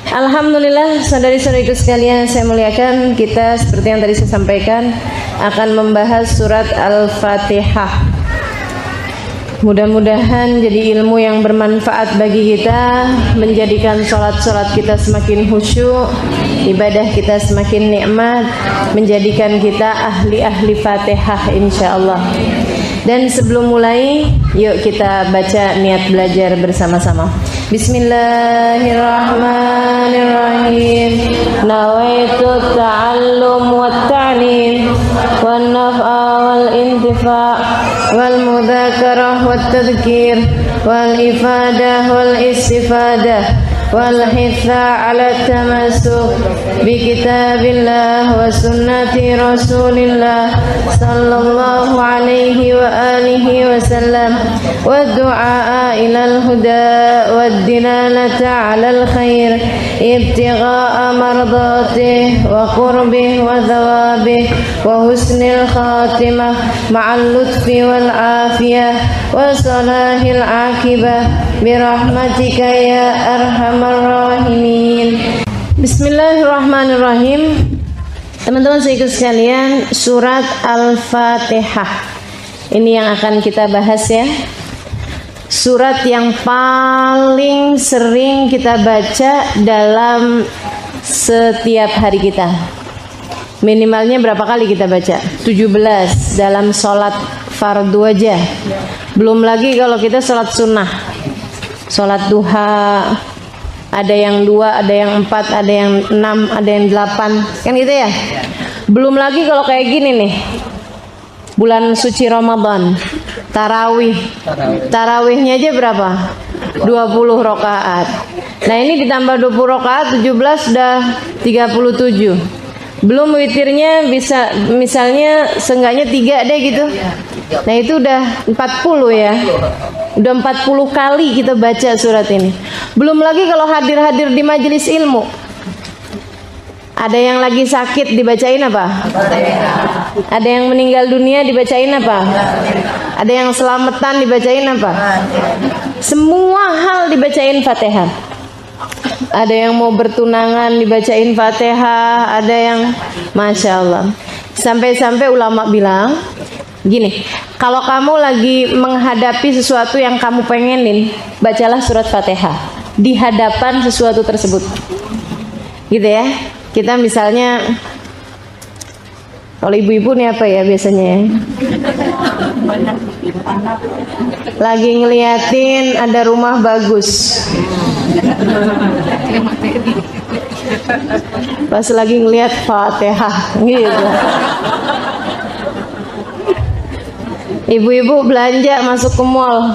Alhamdulillah, saudari-saudariku sekalian, saya muliakan, kita seperti yang tadi saya sampaikan akan membahas surat Al-Fatihah. Mudah-mudahan jadi ilmu yang bermanfaat bagi kita, menjadikan sholat-sholat kita semakin khusyuk, ibadah kita semakin nikmat, menjadikan kita ahli-ahli Fatihah insyaallah. Dan sebelum mulai, yuk kita baca niat belajar bersama-sama. Bismillahirrahmanirrahim. Nawaitu ta'allum wa ta'lim wan naf'a wal intifa' wal mudzakarah wat tadhkir wal ifadah wal istifadah wal hitha ala tamassuk bi kitabillah wa sunnati rasulillah sallallahu alaihi wa alihi wa sallam wa du'a ila al huda wa dilalata ala al khair ibtigha'a mardatih wa qurbih wa thawabih wa husnil khatimah ma'al lutfi wal afiyah wa salahil akibah birahmatika ya arhamar rahimin. Bismillahirrahmanirrahim. Teman-teman sekalian sekalian, surat Al-Fatihah ini yang akan kita bahas ya. Surat yang paling sering kita baca dalam setiap hari kita. Minimalnya berapa kali kita baca? 17 dalam sholat fardu aja. Belum lagi kalau kita sholat sunnah, sholat duha, ada yang 2, ada yang 4, ada yang 6, ada yang 8, kan gitu ya. Belum lagi kalau kayak gini nih, bulan suci Ramadan, tarawihnya aja berapa? 20 rakaat. Nah ini ditambah 20 rakaat, 17 sudah 37. Belum witirnya bisa misalnya seenggaknya 3 deh gitu. Nah itu udah 40 ya. Udah 40 kali kita baca surat ini. Belum lagi kalau hadir-hadir di majelis ilmu. Ada yang lagi sakit dibacain apa? Ada yang meninggal dunia dibacain apa? Ada yang selamatan dibacain apa? Semua hal dibacain Fatihah. Ada yang mau bertunangan dibacain Fatihah, ada yang Masya Allah. Sampai-sampai ulama bilang gini, kalau kamu lagi menghadapi sesuatu yang kamu pengenin, bacalah surat Fatihah di hadapan sesuatu tersebut. Gitu ya. Kita misalnya, kalau ibu-ibu nih apa ya biasanya ya? Lagi ngeliatin ada rumah bagus, pas lagi ngeliat Fatihah gitu. Ibu-ibu belanja masuk ke mall,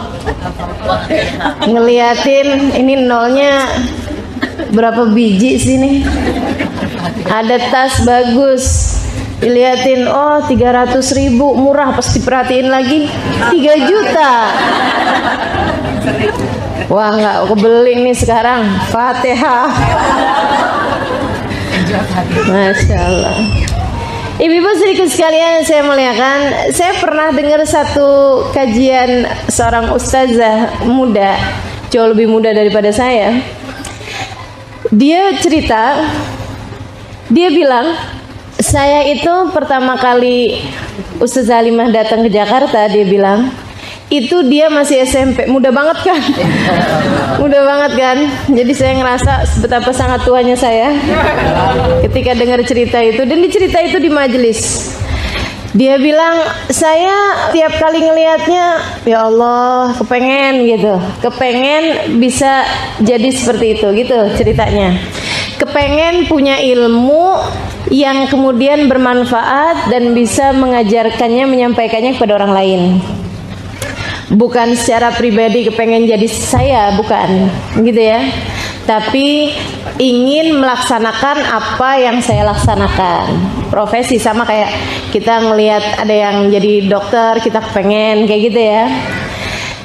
ngeliatin ini nolnya berapa biji sih nih. Ada tas bagus, diliatin, oh 300.000 murah, pas diperhatiin lagi 3 juta. Wah nggak kebeli nih sekarang Fatihah. Masya Allah. Ibu-ibu sedikit sekalian saya muliakan, saya pernah dengar satu kajian seorang ustazah muda, jauh lebih muda daripada saya. Dia cerita, dia bilang, saya itu pertama kali Ustazah Halimah datang ke Jakarta, dia bilang, itu dia masih SMP, muda banget kan? Muda banget kan? Jadi saya ngerasa betapa sangat tuanya saya ketika dengar cerita itu, dan cerita itu di majelis. Dia bilang, saya tiap kali ngelihatnya, ya Allah, kepengen gitu, kepengen bisa jadi seperti itu, gitu ceritanya. Kepengen punya ilmu yang kemudian bermanfaat dan bisa mengajarkannya, menyampaikannya kepada orang lain. Bukan secara pribadi kepengen jadi saya, bukan, gitu ya. Tapi ingin melaksanakan apa yang saya laksanakan. Profesi sama kayak kita ngelihat ada yang jadi dokter, kita kepengen kayak gitu ya.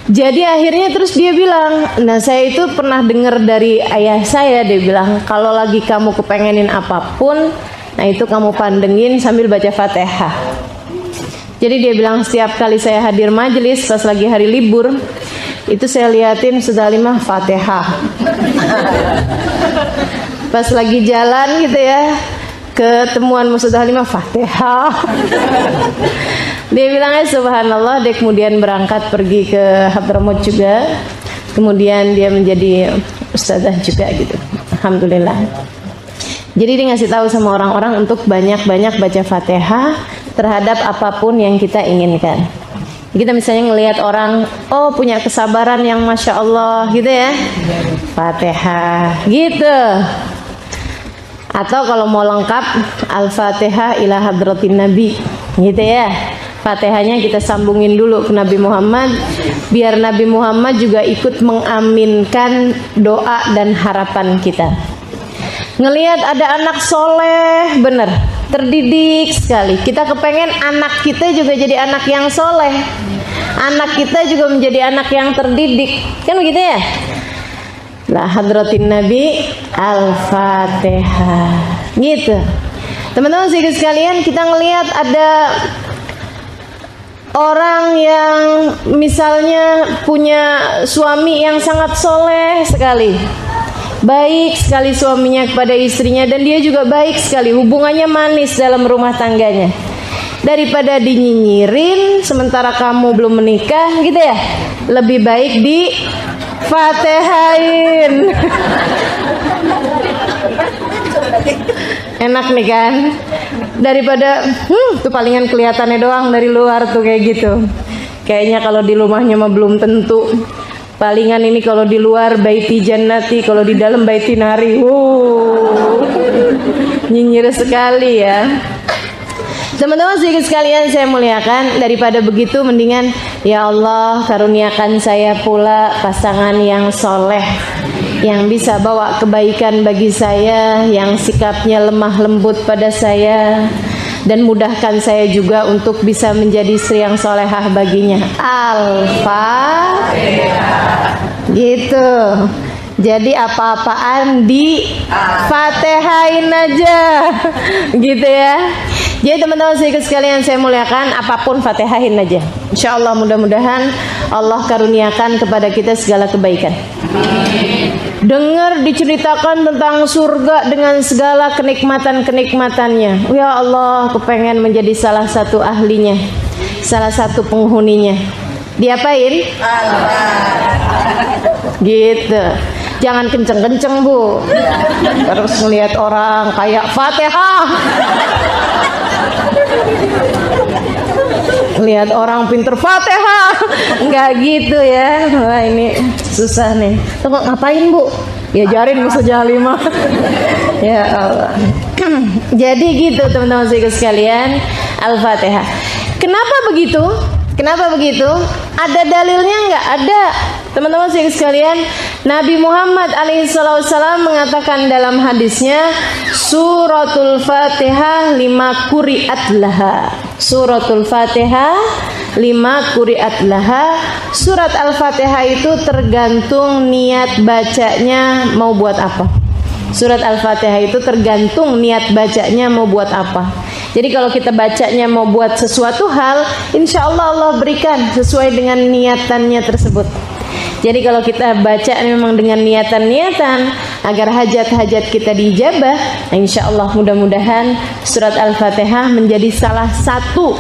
Jadi akhirnya terus dia bilang, nah saya itu pernah dengar dari ayah saya, dia bilang kalau lagi kamu kepengenin apapun, nah itu kamu pandengin sambil baca Fatihah. Jadi dia bilang setiap kali saya hadir majelis pas lagi hari libur, itu saya liatin Ustazah Halimah Fatihah. Pas lagi jalan gitu ya, ketemuan Musa Halimah, Fatihah. Dia bilangnya subhanallah. Dia kemudian berangkat pergi ke Hadramaut juga. Kemudian dia menjadi ustazah juga gitu. Alhamdulillah. Jadi dia ngasih tahu sama orang-orang untuk banyak-banyak baca Fatihah terhadap apapun yang kita inginkan. Kita misalnya ngelihat orang, oh punya kesabaran yang masya Allah gitu ya, Fatihah gitu. Atau kalau mau lengkap, Al-Fatihah ila hadratin Nabi gitu ya. Fatihahnya kita sambungin dulu ke Nabi Muhammad, biar Nabi Muhammad juga ikut mengaminkan doa dan harapan kita. Ngelihat ada anak soleh, bener, terdidik sekali. Kita kepengen anak kita juga jadi anak yang soleh, anak kita juga menjadi anak yang terdidik, kan begitu ya? La hadratin Nabi Al-Fatihah gitu. Teman-teman sekalian, kita ngelihat ada orang yang misalnya punya suami yang sangat soleh sekali, baik sekali suaminya kepada istrinya, dan dia juga baik sekali, hubungannya manis dalam rumah tangganya. Daripada dinyinyirin sementara kamu belum menikah gitu ya, lebih baik di Fatihain. Enak nih kan, daripada tuh palingan kelihatannya doang dari luar tuh kayak gitu. Kayaknya kalau di rumahnya mah belum tentu. Palingan ini kalau di luar baiti jannati, kalau di dalam baiti nari. Nyinyir sekali ya. Teman-teman sekalian saya muliakan, daripada begitu mendingan ya Allah karuniakan saya pula pasangan yang soleh, yang bisa bawa kebaikan bagi saya, yang sikapnya lemah lembut pada saya, dan mudahkan saya juga untuk bisa menjadi istri yang solehah baginya. Al-Fatihah gitu. Jadi apa-apaan di Fatihain aja gitu ya. Jadi teman-teman sekalian saya muliakan, apapun Fatihain aja. Insya Allah mudah-mudahan Allah karuniakan kepada kita segala kebaikan. Dengar diceritakan tentang surga dengan segala kenikmatan-kenikmatannya. Ya Allah, kepengen menjadi salah satu ahlinya, salah satu penghuninya. Diapain? Gitu. Jangan kenceng-kenceng Bu, terus ngelihat orang kayak Fatihah, lihat orang pinter Fatihah, nggak gitu ya. Wah ini susah nih. Tuh ngapain Bu? Ya jarin Musa Halimah. Ya Allah. Jadi gitu teman-teman sekalian, Al-Fatihah. Kenapa begitu? Kenapa begitu? Ada dalilnya nggak? Ada. Teman-teman sekalian, Nabi Muhammad alaihissalam mengatakan dalam hadisnya, suratul Fatihah 5 quri'at laha. Suratul Fatihah 5 quri'at laha. Surat Al-Fatihah itu tergantung niat bacanya mau buat apa. Surat Al-Fatihah itu tergantung niat bacanya mau buat apa. Jadi kalau kita bacanya mau buat sesuatu hal, insya Allah Allah berikan sesuai dengan niatannya tersebut. Jadi kalau kita baca memang dengan niatan-niatan agar hajat-hajat kita diijabah, insya Allah mudah-mudahan surat Al-Fatihah menjadi salah satu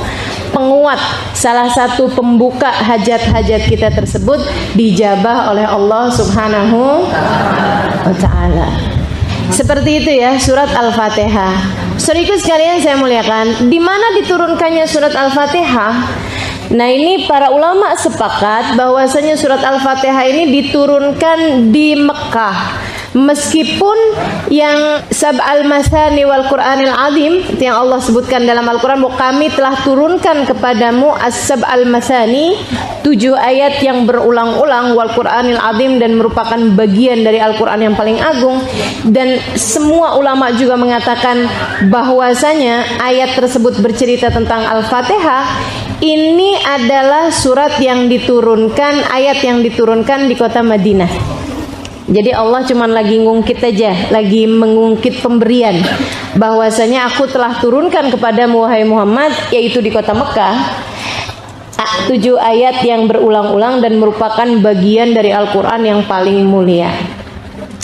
penguat, salah satu pembuka hajat-hajat kita tersebut dijabah oleh Allah Subhanahu wa Ta'ala. Seperti itu ya surat Al-Fatihah. Saudaraku sekalian saya muliakan, di mana diturunkannya surat Al-Fatihah? Nah ini para ulama sepakat bahwasanya surat Al-Fatihah ini diturunkan di Mekah. Meskipun yang sab'al masani wal Qur'anil azim yang Allah sebutkan dalam Al-Quran, bahwa kami telah turunkan kepadamu as-sab'al masani, 7 ayat yang berulang-ulang wal Qur'anil azim, dan merupakan bagian dari Al-Quran yang paling agung. Dan semua ulama juga mengatakan bahwasanya ayat tersebut bercerita tentang Al-Fatihah. Ini adalah surat yang diturunkan, ayat yang diturunkan di kota Madinah. Jadi Allah cuma lagi ngungkit aja, lagi mengungkit pemberian, bahwasanya aku telah turunkan kepadamu wahai Muhammad, yaitu di kota Mekah, 7 ayat yang berulang-ulang dan merupakan bagian dari Al-Quran yang paling mulia.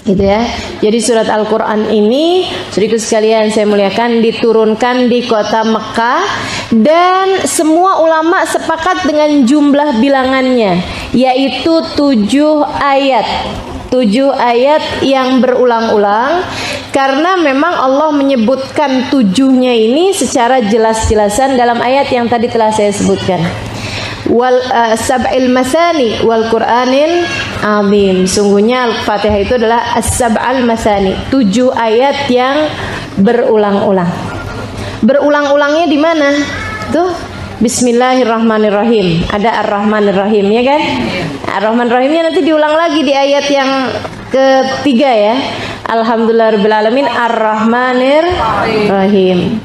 Gitu ya. Jadi surat Al-Quran ini, saudaraku sekalian saya muliakan, diturunkan di kota Mekah, dan semua ulama sepakat dengan jumlah bilangannya, yaitu 7 ayat. 7 ayat yang berulang-ulang, karena memang Allah menyebutkan 7-nya ini secara jelas-jelasan dalam ayat yang tadi telah saya sebutkan. Wal sab'il masani wal Qur'anil azim. Sungguhnya Al-Fatihah itu adalah as-sab'al masani, 7 ayat yang berulang-ulang. Berulang-ulangnya di mana? Tuh, Bismillahirrahmanirrahim. Ada Ar-Rahmanir-Rahim, ya kan? Ar-Rahman-Rahimnya nanti diulang lagi di ayat yang ketiga ya. Alhamdulillahirrahmanirrahim. Ar-Rahmanir-Rahim.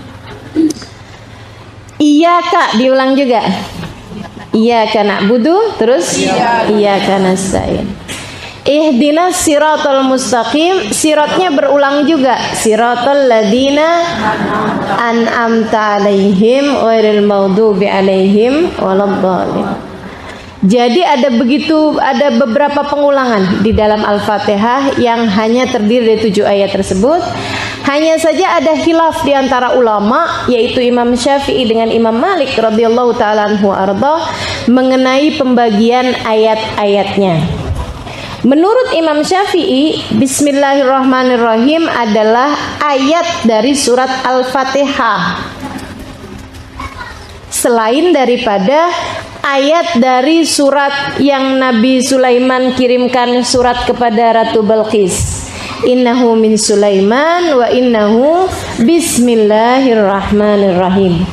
Iyyaka diulang juga. Iyyaka na'budu, terus iyyaka nasta'in. Ihdinas siratal mustaqim, siratnya berulang juga. Siratal ladina an'amta alaihim ghairil maghdubi alaihim waladdallin. Jadi ada beberapa pengulangan di dalam Al-Fatihah yang hanya terdiri dari 7 ayat tersebut. Hanya saja ada khilaf di antara ulama, yaitu Imam Syafi'i dengan Imam Malik radhiyallahu taala anhu arda, mengenai pembagian ayat-ayatnya. Menurut Imam Syafi'i, Bismillahirrahmanirrahim adalah ayat dari surat Al-Fatihah, selain daripada ayat dari surat yang Nabi Sulaiman kirimkan surat kepada Ratu Balqis. Innahu min Sulaiman wa innahu bismillahirrahmanirrahim.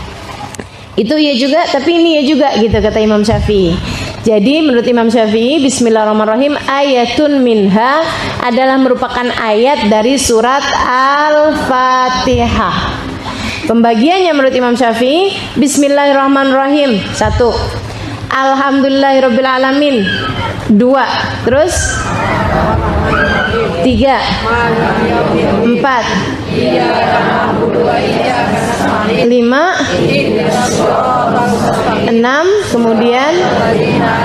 Itu ya juga, tapi ini ya juga gitu kata Imam Syafi'i. Jadi menurut Imam Syafi'i, bismillahirrahmanirrahim ayatun minha adalah merupakan ayat dari surat Al-Fatihah. Pembagiannya menurut Imam Syafi'i, bismillahirrahmanirrahim 1, alhamdulillahirabbil alamin 2, terus 3, 4, 6, kemudian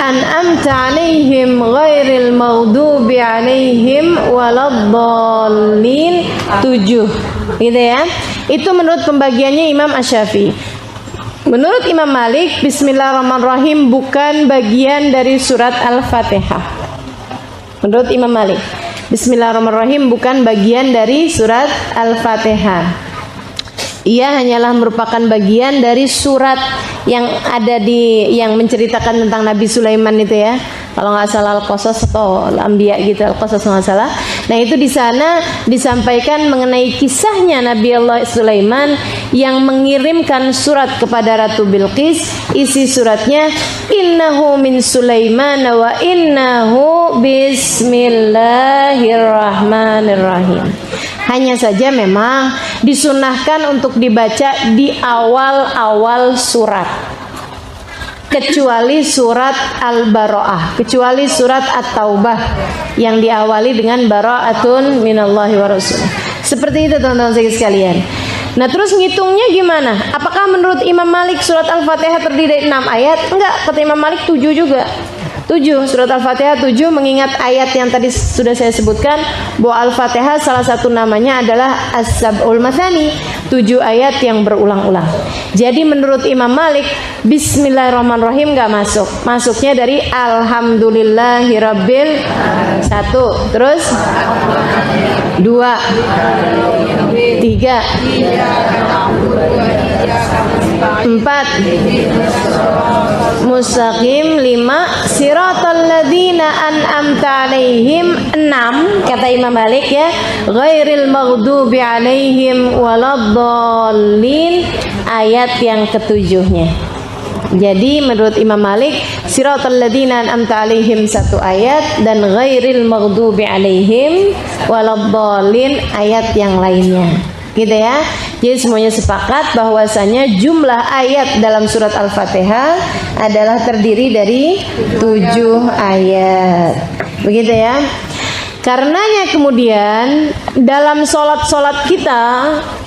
an'amta alaihim ghairil maghdubi alaihim waladdallin 7. Gitu ya. Itu menurut pembagiannya Imam Asy-Syafi'i. Menurut Imam Malik, bismillahirrahmanirrahim bukan bagian dari surat Al-Fatihah. Menurut Imam Malik, bismillahirrahmanirrahim bukan bagian dari surat Al-Fatihah. Ia hanyalah merupakan bagian dari surat yang ada yang menceritakan tentang Nabi Sulaiman itu ya. Kalau nggak salah Al-Qasas atau Al-Anbiya gitu, Al-Qasas nggak salah. Nah itu di sana disampaikan mengenai kisahnya Nabi Allah Sulaiman yang mengirimkan surat kepada Ratu Bilqis. Isi suratnya, innahu min Sulaiman wa innahu bismillahirrahmanirrahim. Hanya saja memang disunahkan untuk dibaca di awal-awal surat, kecuali surat Al-Bara'ah, kecuali surat At-Taubah yang diawali dengan bara'atun minallahi wa rasulih. Seperti itu teman-teman sekalian. Nah terus ngitungnya gimana? Apakah menurut Imam Malik surat Al-Fatihah terdiri dari 6 ayat? Enggak, kata Imam Malik 7 juga. 7, surat Al-Fatihah 7, mengingat ayat yang tadi sudah saya sebutkan bahwa Al-Fatihah salah satu namanya adalah As-Sab'ul Mathani, 7 ayat yang berulang-ulang. Jadi menurut Imam Malik, bismillahirrahmanirrahim enggak masuk. Masuknya dari alhamdulillahirabbil 1, terus 2, 3, 4, mustaqim 5, siratal ladzina an'amta alaihim 6, kata Imam Malik ya, ghairil maghdubi alaihim waladdallin, ayat yang ketujuhnya. Jadi menurut Imam Malik, siratal ladzina an'amta alaihim 1 ayat dan ghairil maghdubi alaihim waladdallin ayat yang lainnya. Gitu ya. Jadi semuanya sepakat bahwasanya jumlah ayat dalam surat Al-Fatihah adalah terdiri dari 7 ayat. Begitu ya. Karenanya kemudian dalam sholat kita,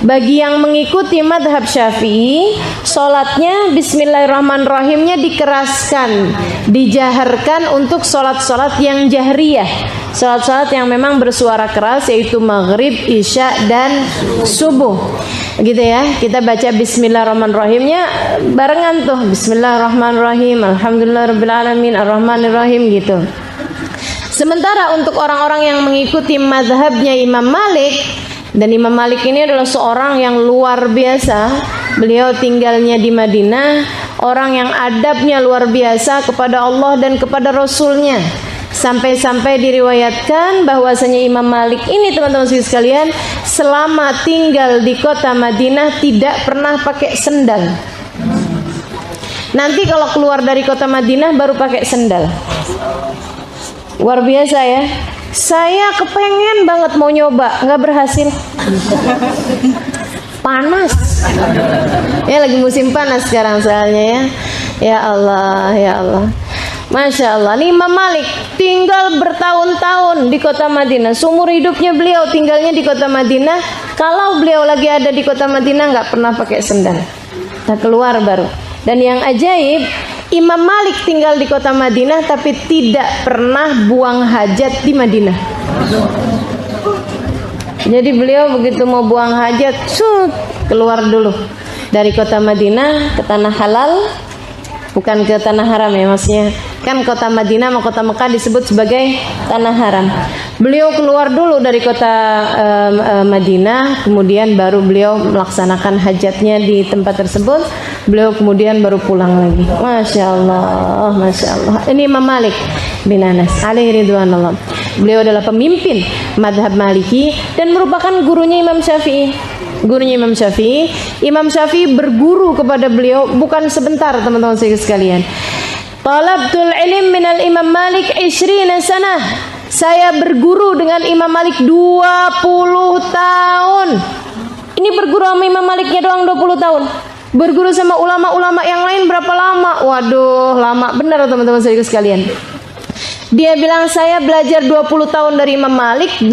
bagi yang mengikuti madhab Syafi'i, sholatnya Bismillahirrahmanirrahimnya dikeraskan, dijaharkan untuk sholat-sholat yang jahriyah, sholat-sholat yang memang bersuara keras, yaitu maghrib, isya, dan subuh. Gitu ya, kita baca Bismillahirrahmanirrahimnya barengan tuh, Bismillahirrahmanirrahim, Alhamdulillahirrahmanirrahim, Ar-Rahmanirrahim gitu. Sementara untuk orang-orang yang mengikuti mazhabnya Imam Malik, dan Imam Malik ini adalah seorang yang luar biasa. Beliau tinggalnya di Madinah, orang yang adabnya luar biasa kepada Allah dan kepada Rasulnya. Sampai-sampai diriwayatkan bahwasanya Imam Malik ini, teman-teman sekalian, selama tinggal di kota Madinah tidak pernah pakai sendal. Nanti kalau keluar dari kota Madinah baru pakai sendal. Luar biasa ya. Saya kepengen banget mau nyoba, nggak berhasil. Panas. Ya lagi musim panas sekarang soalnya ya. Ya Allah, ya Allah. Masya Allah. Nih Imam Malik tinggal bertahun-tahun di kota Madinah. Seumur hidupnya beliau tinggalnya di kota Madinah. Kalau beliau lagi ada di kota Madinah nggak pernah pakai sendal. Nah keluar baru. Dan yang ajaib, Imam Malik tinggal di kota Madinah tapi tidak pernah buang hajat di Madinah. Jadi beliau begitu mau buang hajat, keluar dulu dari kota Madinah ke tanah halal, bukan ke tanah haram ya maksudnya. Kan kota Madinah sama kota Mekah disebut sebagai tanah haram. Beliau keluar dulu dari kota Madinah, kemudian baru beliau melaksanakan hajatnya di tempat tersebut. Beliau kemudian baru pulang lagi. Masya Allah, Masya Allah. Ini Imam Malik bin Anas alaihi ridwanullah. Beliau adalah pemimpin madhab Maliki dan merupakan gurunya Imam Syafi'i. Gurunya Imam Syafi'i. Imam Syafi'i berguru kepada beliau bukan sebentar, teman-teman sekalian. Talabtul ilm minal Imam Malik 20 sanah. Saya berguru dengan Imam Malik 20 tahun. Ini berguru sama Imam Maliknya doang 20 tahun. Berguru sama ulama-ulama yang lain berapa lama? Waduh, lama benar teman-teman sekalian. Dia bilang saya belajar 20 tahun dari Imam Malik, 18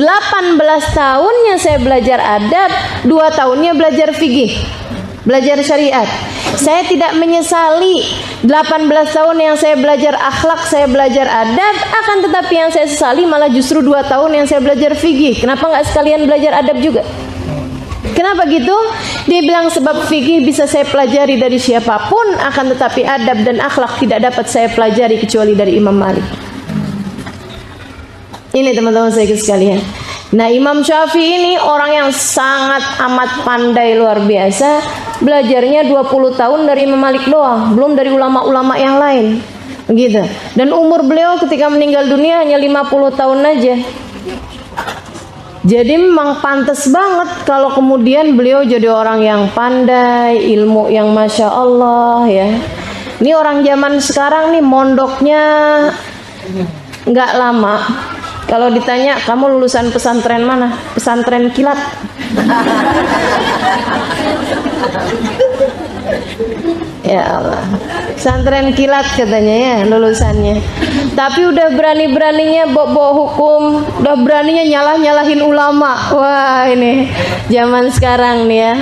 tahunnya saya belajar adab, 2 tahunnya belajar fikih, belajar syariat. Saya tidak menyesali 18 tahun yang saya belajar akhlak, saya belajar adab, akan tetapi yang saya sesali malah justru 2 tahun yang saya belajar fikih. Kenapa nggak sekalian belajar adab juga? Kenapa gitu? Dia bilang sebab fikih bisa saya pelajari dari siapapun, akan tetapi adab dan akhlak tidak dapat saya pelajari kecuali dari Imam Malik. Ini teman-teman saya sekalian. Nah Imam Syafi'i ini orang yang sangat amat pandai luar biasa. Belajarnya 20 tahun dari Imam Malik doang, belum dari ulama-ulama yang lain gitu. Dan umur beliau ketika meninggal dunia hanya 50 tahun aja. Jadi memang pantas banget kalau kemudian beliau jadi orang yang pandai, ilmu yang Masya Allah ya. Ini orang zaman sekarang nih mondoknya nggak lama. Kalau ditanya kamu lulusan pesantren mana? Pesantren kilat. Ya Allah, pesantren kilat katanya ya lulusannya. Tapi udah berani-beraninya bawa hukum, udah beraninya nyalah-nyalahin ulama. Wah ini zaman sekarang nih ya,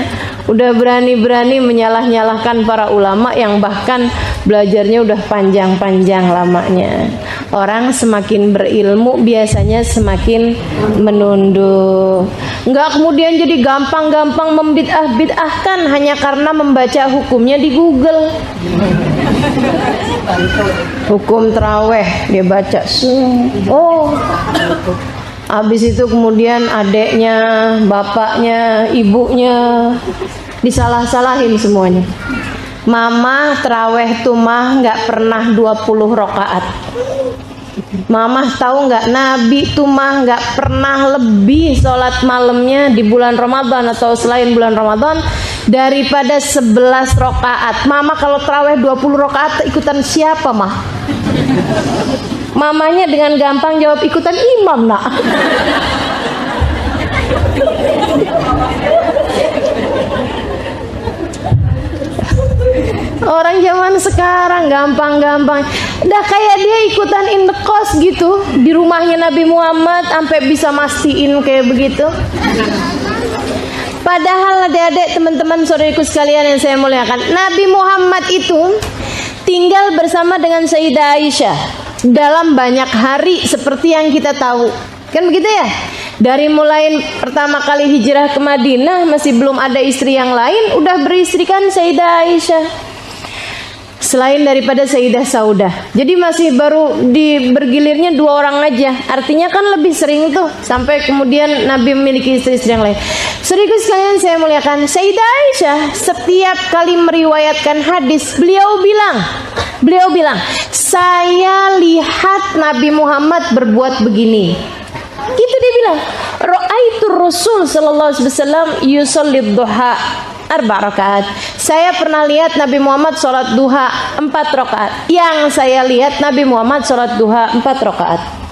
udah berani-berani menyalah-nyalahkan para ulama yang bahkan belajarnya udah panjang-panjang lamanya. Orang semakin berilmu biasanya semakin menunduk. Enggak kemudian jadi gampang-gampang membid'ah-bid'ahkan hanya karena membaca hukumnya di Google. Hukum taraweh dia baca. Oh. Habis itu kemudian adeknya, bapaknya, ibunya disalah-salahin semuanya. Mama taraweh tuh mah nggak pernah 20 rakaat. Mama tahu nggak Nabi tuh mah nggak pernah lebih sholat malamnya di bulan Ramadan atau selain bulan Ramadan daripada 11 rakaat. Mama kalau taraweh 20 rakaat ikutan siapa mah? Mamanya dengan gampang jawab ikutan imam nak. Orang zaman sekarang gampang-gampang. Udah kayak dia ikutan in the course gitu di rumahnya Nabi Muhammad sampai bisa mastiin kayak begitu. Padahal adik-adik, teman-teman, saudariku sekalian yang saya muliakan, Nabi Muhammad itu tinggal bersama dengan Sayyidah Aisyah dalam banyak hari seperti yang kita tahu. Kan begitu ya? Dari mulai pertama kali hijrah ke Madinah masih belum ada istri yang lain, udah beristrikan Sayyidah Aisyah. Selain daripada Sayyidah Saudah. Jadi masih baru bergilirnya 2 orang aja. Artinya kan lebih sering tuh sampai kemudian Nabi memiliki istri-istri yang lain. Saudaraku sekalian saya muliakan, Sayyidah Aisyah setiap kali meriwayatkan hadis, beliau bilang, saya lihat Nabi Muhammad berbuat begini. Gitu dia bilang, ra'aitu Rasul sallallahu alaihi wasallam yusalli duha 4 rakaat. Saya pernah lihat Nabi Muhammad sholat duha 4 rakaat. Yang saya lihat Nabi Muhammad sholat duha 4 rakaat.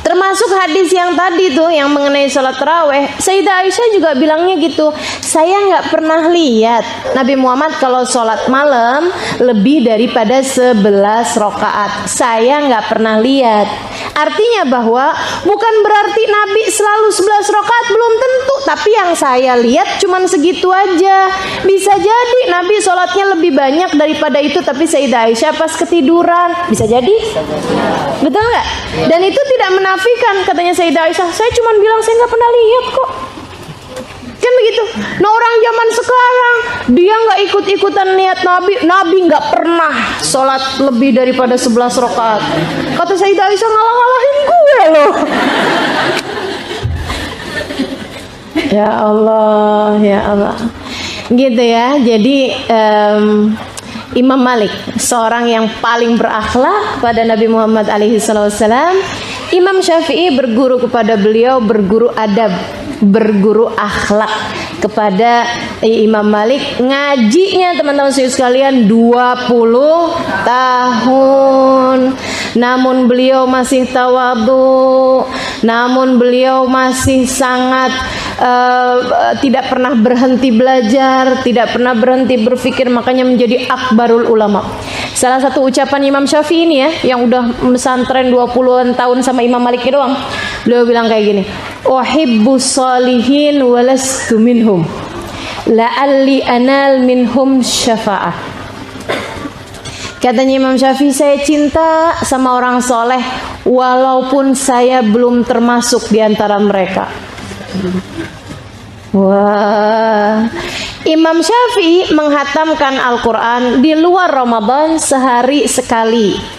Termasuk hadis yang tadi tuh yang mengenai sholat taraweh, Sayyidah Aisyah juga bilangnya gitu, saya nggak pernah lihat Nabi Muhammad kalau sholat malam lebih daripada 11 rakaat. Saya nggak pernah lihat. Artinya bahwa bukan berarti Nabi selalu 11 rakaat, belum tentu. Tapi yang saya lihat cuman segitu aja. Bisa jadi Nabi sholatnya lebih banyak daripada itu, tapi Sayyidah Aisyah pas ketiduran. Bisa jadi? Betul nggak? Dan itu tidak menafikan, katanya Sayyidah Aisyah, saya cuma bilang saya nggak pernah lihat kok. Kan begitu. Nah orang zaman sekarang dia nggak ikut-ikutan lihat Nabi nggak pernah sholat lebih daripada 11 rakaat. Kata Sayyidah Aisyah, ngalah-ngalahin gue loh. Ya Allah, ya Allah. Gitu ya. Jadi Imam Malik, seorang yang paling berakhlak pada Nabi Muhammad alaihi wasallam. Imam Syafi'i berguru kepada beliau, berguru adab, berguru akhlak kepada Imam Malik. Ngajinya teman-teman sekalian 20 tahun. Namun beliau masih tawadhu, namun beliau masih sangat tidak pernah berhenti belajar, tidak pernah berhenti berpikir, makanya menjadi akbarul ulama. Salah satu ucapan Imam Syafi'i ini ya, yang udah pesantren 20-an tahun sama Imam Malik doang. Beliau bilang kayak gini, uhibbus shalihin walastu minhum, la'alli anal minhum syafa'ah. Katanya Imam Syafi'i, saya cinta sama orang soleh walaupun saya belum termasuk di antara mereka. Wah, Imam Syafi'i menghatamkan Al-Quran di luar Ramadan sehari sekali.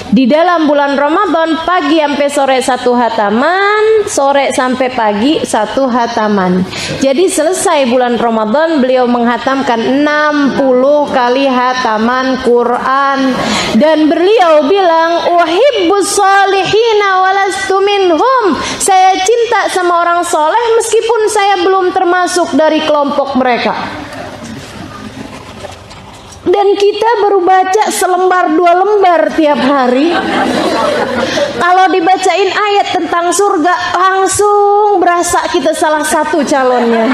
Di dalam bulan Ramadan pagi sampai sore 1 hataman, sore sampai pagi 1 hataman. Jadi selesai bulan Ramadan beliau menghatamkan 60 kali hataman Quran. Dan beliau bilang, uhibbus salihina walastu minhum. Saya cinta sama orang soleh meskipun saya belum termasuk dari kelompok mereka. Dan kita baru baca selembar 2 lembar tiap hari. Kalau dibacain ayat tentang surga, langsung berasa kita salah satu calonnya.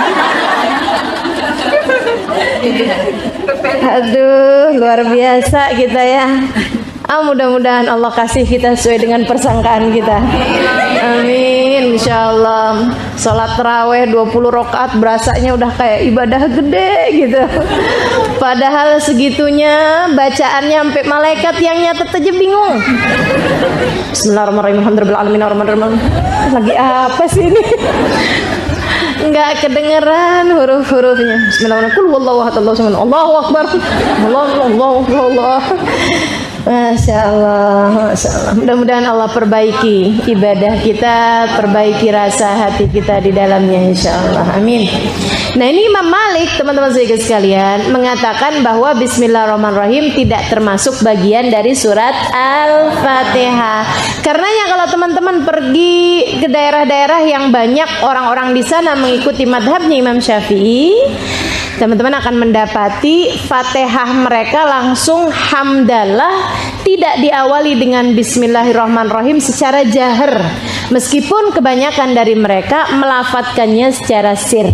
Aduh, luar biasa kita ya. Mudah-mudahan Allah kasih kita sesuai dengan persangkaan kita. Amin, insyaallah. Salat taraweh 20 rakaat berasanya udah kayak ibadah gede gitu. Padahal segitunya bacaannya sampai malaikat yang nyatet aja bingung. Bismillahirrahmanirrahim. Alhamdulillahirrahmanirrahim. Lagi apa sih ini? Enggak kedengeran huruf-hurufnya. Bismillahirrahmanirrahim. Allahu akbar. Allah. Masya Allah, Masya Allah. Mudah-mudahan Allah perbaiki ibadah kita, perbaiki rasa hati kita di dalamnya, insya Allah. Amin. Nah ini Imam Malik, teman-teman sekalian, mengatakan bahwa Bismillahirrahmanirrahim tidak termasuk bagian dari surat Al-Fatihah. Karenanya kalau teman-teman pergi ke daerah-daerah yang banyak orang-orang di sana mengikuti madhabnya Imam Syafi'i, teman-teman akan mendapati Fatihah mereka langsung hamdalah, tidak diawali dengan Bismillahirrahmanirrahim secara jahar, meskipun kebanyakan dari mereka melafatkannya secara sir.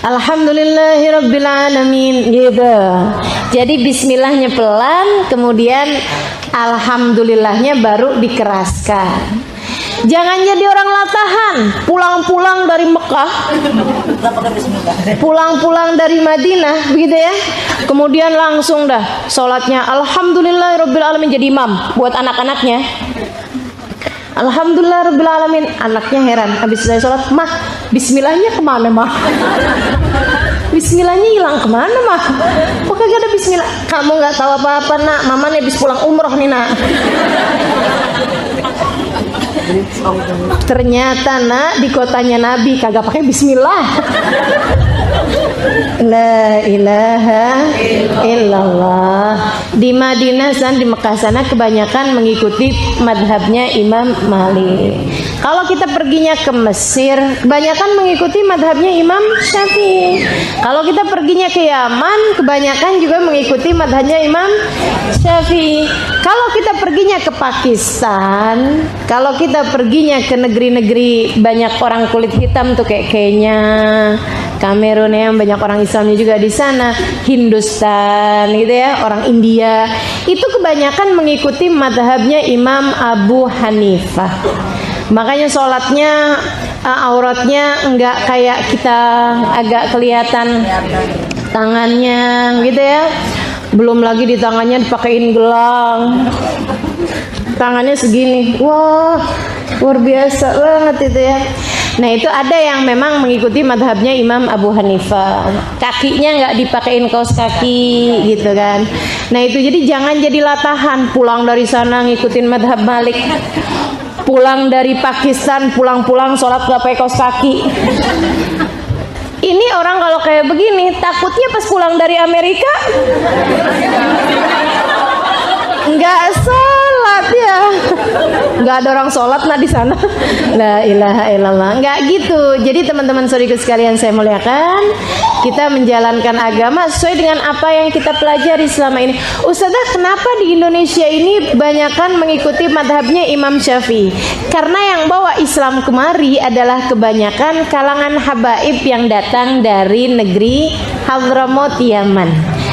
Alhamdulillahirabbil alamin gitu. Jadi bismillahnya pelan, kemudian alhamdulillahnya baru dikeraskan. Jangan jadi orang latahan, pulang-pulang dari Mekah, pulang-pulang dari Madinah, begitu ya. Kemudian langsung dah sholatnya alhamdulillahirabbil alamin, jadi imam buat anak-anaknya. Alhamdulillahirrabbilalamin. Anaknya heran, habis saya sholat, mah bismillahnya kemana mah? Bismillahnya hilang kemana mah? Kok kagak ada bismillah? Kamu nggak tahu apa-apa nak, mama nih habis pulang umroh nih nak. Ternyata nak di kotanya Nabi kagak pakai bismillah. La ilaha illallah. Di Madinah dan di Mekah sana kebanyakan mengikuti madhabnya Imam Malik. Kalau kita perginya ke Mesir, kebanyakan mengikuti madhabnya Imam Syafi'i. Kalau kita perginya ke Yaman, kebanyakan juga mengikuti madhabnya Imam Syafi'i. Kalau kita perginya ke Pakistan, kalau kita perginya ke negeri-negeri banyak orang kulit hitam tuh kayak Kenya, Kamerun yang banyak orang Islamnya juga di sana, Hindustan gitu ya, orang India, itu kebanyakan mengikuti madhabnya Imam Abu Hanifah. Makanya sholatnya auratnya enggak kayak kita agak kelihatan tangannya gitu ya. Belum lagi di tangannya dipakein gelang, tangannya segini, wah luar biasa banget itu ya. Nah itu ada yang memang mengikuti madhabnya Imam Abu Hanifah, kakinya nggak dipakein kaos kaki gitu kan. Nah itu jadi jangan jadi latahan, pulang dari sana ngikutin madhab Malik, pulang dari Pakistan pulang-pulang sholat nggak pakai kaos kaki. Ini orang kalau kayak begini takutnya pas pulang dari Amerika nggak sholat ya, nggak ada orang sholat nah di sana. La ilaha illallah, nggak gitu. Jadi teman-teman saudaraku sekalian saya muliakan, kita menjalankan agama sesuai dengan apa yang kita pelajari selama ini. Ustazah, kenapa di Indonesia ini kebanyakan mengikuti madhabnya Imam Syafi'i? Karena yang bawa Islam kemari adalah kebanyakan kalangan habaib yang datang dari negeri Hadramaut Yaman.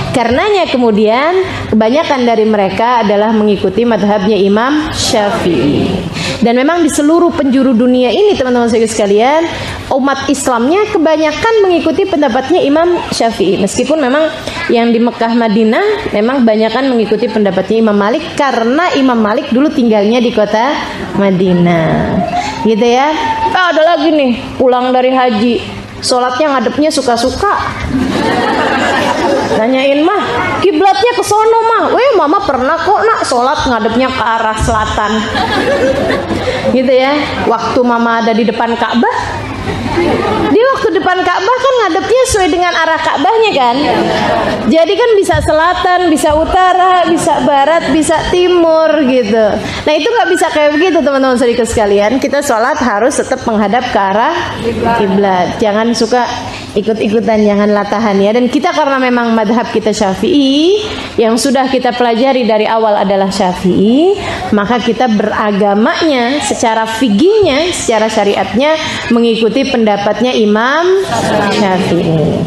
Karenanya kemudian kebanyakan dari mereka adalah mengikuti madhabnya Imam Syafi'i. Dan memang di seluruh penjuru dunia ini teman-teman sekalian, umat Islamnya kebanyakan mengikuti pendapatnya Imam Syafi'i. Meskipun memang yang di Mekah Madinah memang kebanyakan mengikuti pendapatnya Imam Malik, karena Imam Malik dulu tinggalnya di kota Madinah. Gitu ya. Ada lagi nih pulang dari haji, sholatnya ngadepnya suka-suka. Nanyain mah kiblatnya ke sono mah, weh mama pernah kok nak sholat ngadepnya ke arah selatan, gitu ya. Waktu mama ada di depan Ka'bah, dia waktu depan Ka'bah kan ngadepnya sesuai dengan arah Ka'bahnya kan. Jadi kan bisa selatan, bisa utara, bisa barat, bisa timur gitu. Nah itu nggak bisa kayak begitu teman-teman saudara sekalian. Kita sholat harus tetap menghadap ke arah kiblat. Jangan suka ikut-ikutan, jangan latahan ya. Dan kita karena memang madhab kita Syafi'i, yang sudah kita pelajari dari awal adalah Syafi'i, maka kita beragamanya secara fikihnya, secara syariatnya mengikuti pendapatnya Imam Syafi'i.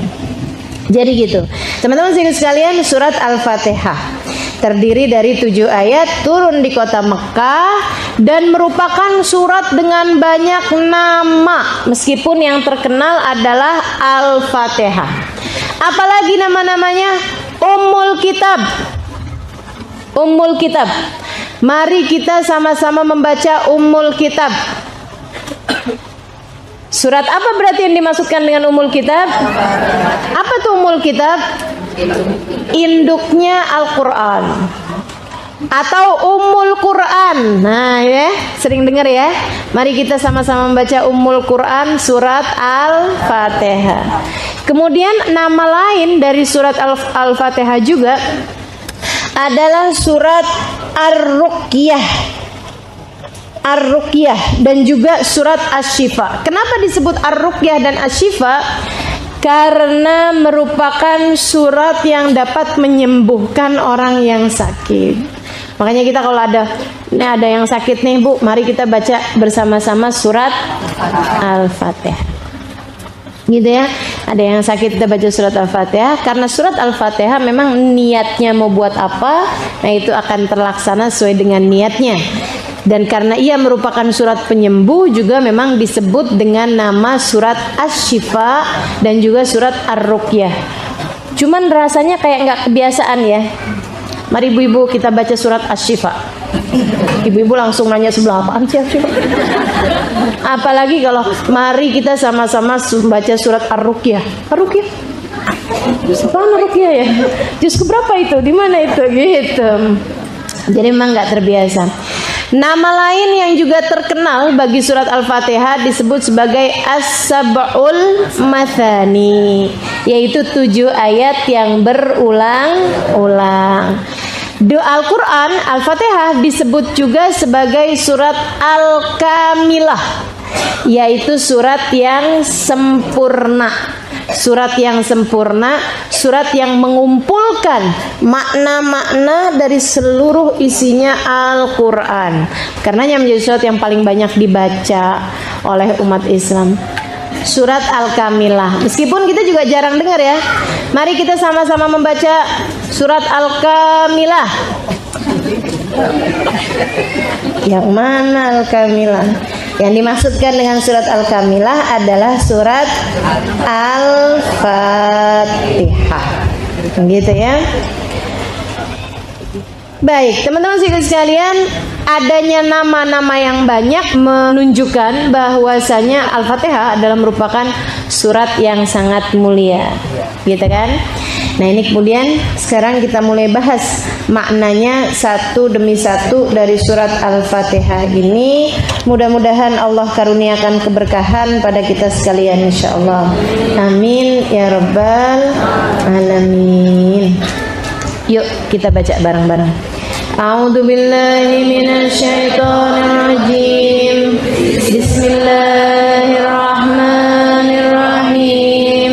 Jadi gitu teman-teman sekalian, surat Al-Fatihah terdiri dari 7 ayat, turun di kota Mekah, dan merupakan surat dengan banyak nama, meskipun yang terkenal adalah Al-Fatihah. Apalagi nama-namanya? Ummul Kitab. Ummul Kitab. Mari kita sama-sama membaca Ummul Kitab. Surat apa berarti yang dimaksudkan dengan Ummul Kitab? Apa tuh Ummul Kitab? Induknya Al-Quran atau Ummul Quran. Nah ya, sering dengar ya. Mari kita sama-sama membaca Ummul Quran, surat Al-Fatihah. Kemudian nama lain dari surat Al-Fatihah juga adalah surat Ar-Ruqyah. Ar-Ruqyah dan juga surat Asy-Syifa. Kenapa disebut Ar-Ruqyah dan Asy-Syifa? Karena merupakan surat yang dapat menyembuhkan orang yang sakit. Makanya kita kalau ada yang sakit nih Bu, mari kita baca bersama-sama surat Al-Fatihah. Gitu ya. Ada yang sakit kita baca surat Al-Fatihah, karena surat Al-Fatihah memang niatnya mau buat apa, nah itu akan terlaksana sesuai dengan niatnya. Dan karena ia merupakan surat penyembuh, juga memang disebut dengan nama surat Asy-Syifa dan juga surat Ar-Ruqyah. Cuman rasanya kayak nggak kebiasaan ya. Mari ibu-ibu kita baca surat Asy-Syifa. Ibu-ibu langsung nanya sebelah apaan sih Asy-Syifa? Apalagi kalau mari kita sama-sama baca surat Ar-Ruqyah. Ar-Ruqyah? Apaan Ar-Ruqyah ya? Juz keberapa itu? Di mana itu? Gitu. Jadi memang nggak terbiasa. Nama lain yang juga terkenal bagi surat Al-Fatihah disebut sebagai As-Sab'ul Mathani, yaitu 7 ayat yang berulang-ulang. Doa Al-Quran, Al-Fatihah disebut juga sebagai surat Al-Kamilah, yaitu surat yang sempurna. Surat yang sempurna, surat yang mengumpulkan makna-makna dari seluruh isinya Al-Quran. Karenanya menjadi surat yang paling banyak dibaca oleh umat Islam. Surat Al-Kamilah. Meskipun kita juga jarang dengar ya. Mari kita sama-sama membaca surat Al-Kamilah. Yang mana Al-Kamilah? Yang dimaksudkan dengan surat Al-Kamilah adalah surat Al-Fatihah. Gitu ya. Baik, teman-teman sekalian, adanya nama-nama yang banyak menunjukkan bahwasanya Al-Fatihah adalah merupakan surat yang sangat mulia, gitu kan? Nah, ini kemudian sekarang kita mulai bahas maknanya satu demi satu dari surat Al-Fatihah ini. Mudah-mudahan Allah karuniakan keberkahan pada kita sekalian insyaallah. Amin ya rabbal alamin. Yuk kita baca bareng-bareng. A'udzu billahi minasyaitonir rajim. Bismillahirrahmanirrahim.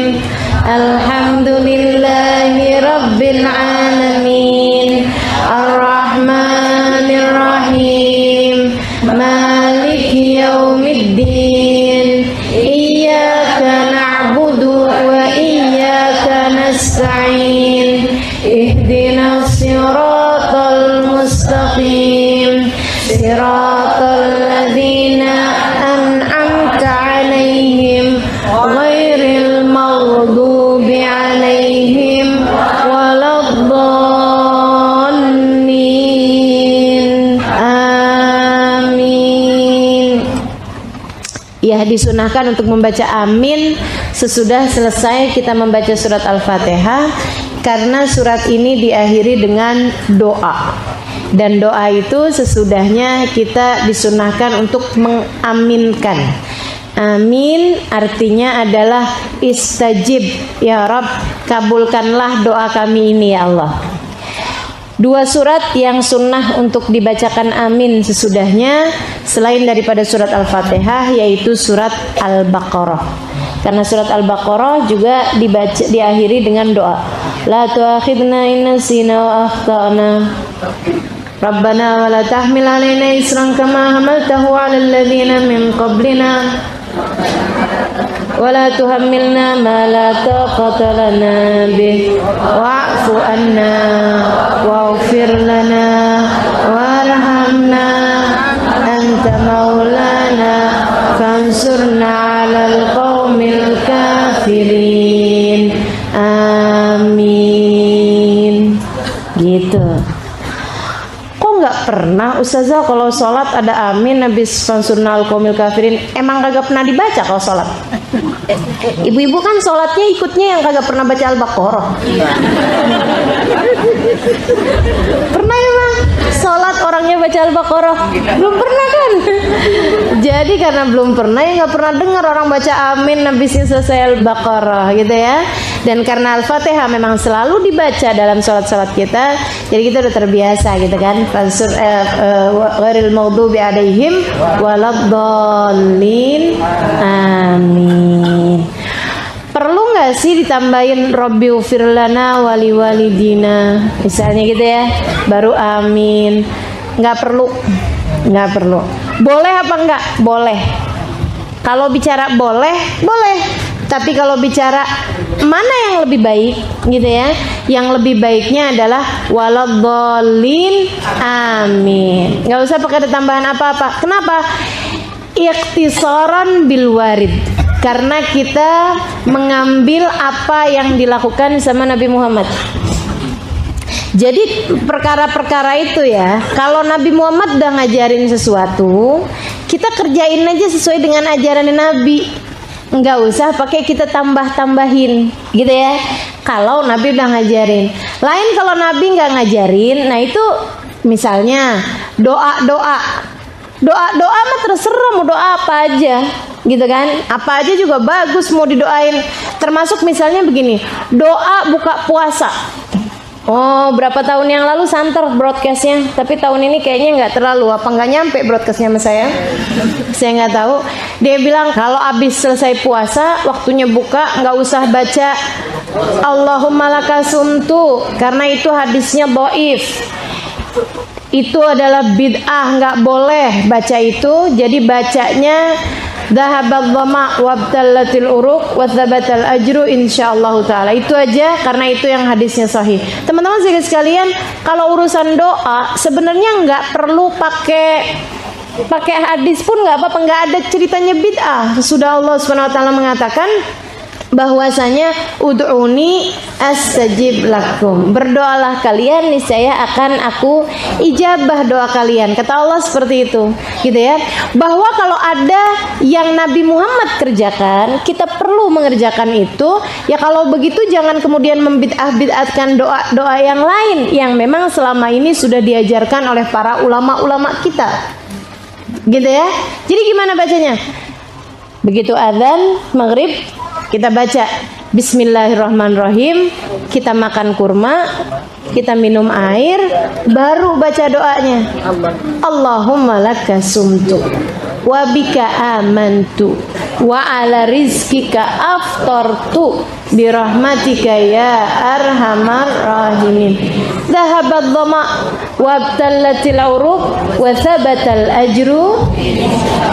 Alhamdulillahi rabbil alamin. Ar-Rahmanir Rahim. Maliki yaumiddin. Iyyaka na'budu wa iyyaka nasta'in. Ihdinas siratal mustaqim. Siratal ladzina an'amta 'alaihim ghairil maghdubi 'alaihim waladdallin. Amin. Ya, disunahkan untuk membaca amin sesudah selesai kita membaca surat Al-Fatihah, karena surat ini diakhiri dengan doa. Dan doa itu sesudahnya kita disunahkan untuk mengaminkan. Amin artinya adalah istajib, ya Rabb, kabulkanlah doa kami ini ya Allah. Dua surat yang sunnah untuk dibacakan amin sesudahnya selain daripada surat Al-Fatihah, yaitu surat Al-Baqarah. Karena surat Al-Baqarah juga diakhiri dengan doa. La tu'akhidna in nasina wa akhtana. Rabbana wa la tahmil alaina isran kama hamaltahu 'alal ladzina min qablina. Wa la tuhammilna ma la taqata lana bih. Wa'fu anna waghfir lana warhamna anta maulana fansurna 'alal qaumil kafirin. Amin. Gitu. Kok nggak pernah Ustazah kalau sholat ada amin habis fansurna 'alal qaumil kafirin? Emang kagak pernah dibaca kalau sholat? Ibu-ibu kan sholatnya ikutnya yang kagak pernah baca Al-Baqarah. Pernah ya Bang? Sholat orangnya baca Al-Baqarah? Belum pernah kan? Jadi karena belum pernah, ya nggak pernah dengar orang baca amin habisnya selesai Al-Baqarah gitu ya. Dan karena Al-Fatihah memang selalu dibaca dalam sholat-sholat kita, jadi kita udah terbiasa gitu kan. Fansur ghairil maghdubi 'alaihim waladdallin. Amin. Perlu nggak sih ditambahin Rabbighfir lana wali walidina misalnya gitu ya, baru amin? Nggak perlu, nggak perlu. Boleh apa enggak? Boleh. Kalau bicara boleh, boleh. Tapi kalau bicara mana yang lebih baik gitu ya, yang lebih baiknya adalah waladhdallin amin. Nggak usah pakai ada tambahan apa-apa. Kenapa? Ikhtisaran bil warid. Karena kita mengambil apa yang dilakukan sama Nabi Muhammad. Jadi perkara-perkara itu ya, kalau Nabi Muhammad udah ngajarin sesuatu, kita kerjain aja sesuai dengan ajaran Nabi. Enggak usah pakai kita tambah-tambahin gitu ya. Kalau Nabi udah ngajarin. Lain kalau Nabi nggak ngajarin, nah itu misalnya doa mah terserah mau doa apa aja gitu kan, apa aja juga bagus mau didoain. Termasuk misalnya begini, doa buka puasa. Oh, berapa tahun yang lalu santer broadcastnya, tapi tahun ini kayaknya nggak terlalu, apa nggak nyampe broadcastnya sama saya nggak tahu. Dia bilang kalau habis selesai puasa waktunya buka nggak usah baca Allahumma lakasumtu, karena itu hadisnya dhaif. Itu adalah bid'ah, nggak boleh baca itu. Jadi bacanya dhahabadh dhama wabtallatil uruq wa tsabatal ajru insyaallah taala. Itu aja, karena itu yang hadisnya sahih. Teman-teman sekalian, kalau urusan doa sebenarnya nggak perlu pakai hadis pun nggak apa-apa, nggak ada ceritanya bid'ah. Sudah Allah Subhanahu wa taala mengatakan bahwasanya ud'uni astajib lakum, berdoalah kalian niscaya akan aku ijabah doa kalian. Kata Allah seperti itu gitu ya, bahwa kalau ada yang Nabi Muhammad kerjakan, kita perlu mengerjakan itu ya. Kalau begitu jangan kemudian membid'ah-bid'atkan doa-doa yang lain yang memang selama ini sudah diajarkan oleh para ulama-ulama kita gitu ya. Jadi gimana bacanya? Begitu azan maghrib kita baca Bismillahirrahmanirrahim, kita makan kurma, kita minum air, baru baca doanya Allahumma lakasumtu wa bika amantu wa ala rizkika aftartu birahmatika ya arhamar rahimin. Dhahabadh dhama wabtallatil uruq wa tsabatal ajru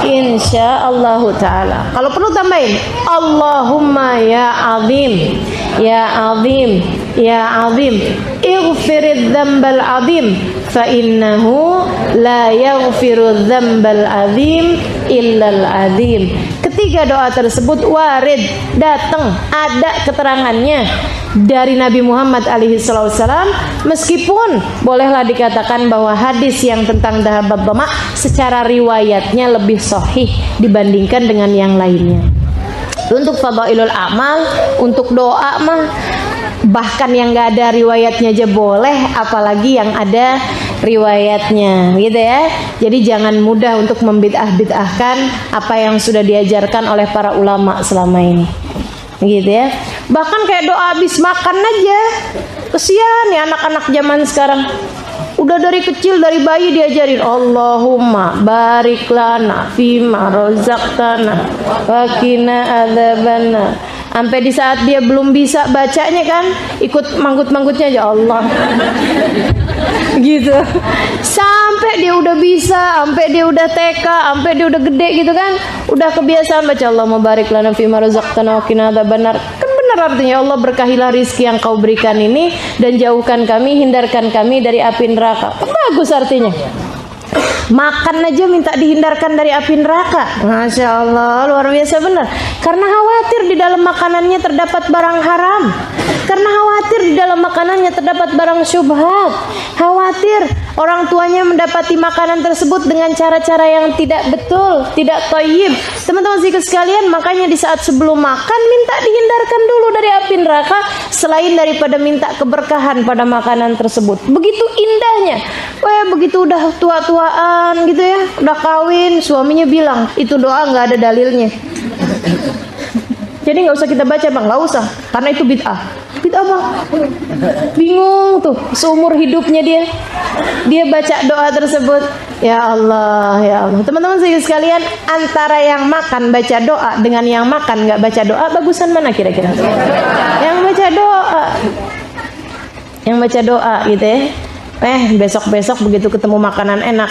insyaallah taala. Kalau perlu tambahin Allahumma ya azim ya azim ya azim ighfiridz dzambal azim fa innahu la yaghfirudz dzambal azim illal azim. Ketiga doa tersebut warid, datang, ada keterangannya dari Nabi Muhammad alaihi wasallam, meskipun bolehlah dikatakan bahwa hadis yang tentang dhahabadh dhama secara riwayatnya lebih sahih dibandingkan dengan yang lainnya. Untuk fadailul amal, untuk doa mah bahkan yang nggak ada riwayatnya aja boleh, apalagi yang ada riwayatnya gitu ya. Jadi jangan mudah untuk membid'ah-bid'ahkan apa yang sudah diajarkan oleh para ulama selama ini gitu ya. Bahkan kayak doa habis makan aja, kesian ya anak-anak zaman sekarang. Udah dari kecil, dari bayi diajarin Allahumma barik lana fima razaqtana wa qina adzabannar. Sampai di saat dia belum bisa bacanya kan, ikut manggut-manggutnya aja Allah gitu. Sampai dia udah bisa, sampai dia udah TK, sampai dia udah gede gitu kan, udah kebiasaan baca Allahumma barik lana fima razaqtana wa qina adzabannar. Kan benar artinya Allah berkahilah rizki yang kau berikan ini dan jauhkan kami, hindarkan kami dari api neraka. Bagus artinya. Makan aja minta dihindarkan dari api neraka. Masya Allah, luar biasa benar. Karena khawatir di dalam makanannya terdapat barang haram, karena khawatir di dalam makanannya terdapat barang syubhat, khawatir orang tuanya mendapati makanan tersebut dengan cara-cara yang tidak betul, tidak thayyib. Teman-teman sekalian, makanya di saat sebelum makan minta dihindarkan dulu dari api neraka, selain daripada minta keberkahan pada makanan tersebut. Begitu indahnya. Begitu udah tua-tuaan gitu ya, udah kawin, suaminya bilang itu doa nggak ada dalilnya. Jadi nggak usah kita baca bang, nggak usah, karena itu bid'ah. Bid'ah bang, bingung tuh seumur hidupnya dia baca doa tersebut. Ya Allah, ya Allah. Teman-teman sekalian, antara yang makan baca doa dengan yang makan nggak baca doa, bagusan mana kira-kira? Yang baca doa, yang baca doa gitu ya. Besok-besok begitu ketemu makanan enak,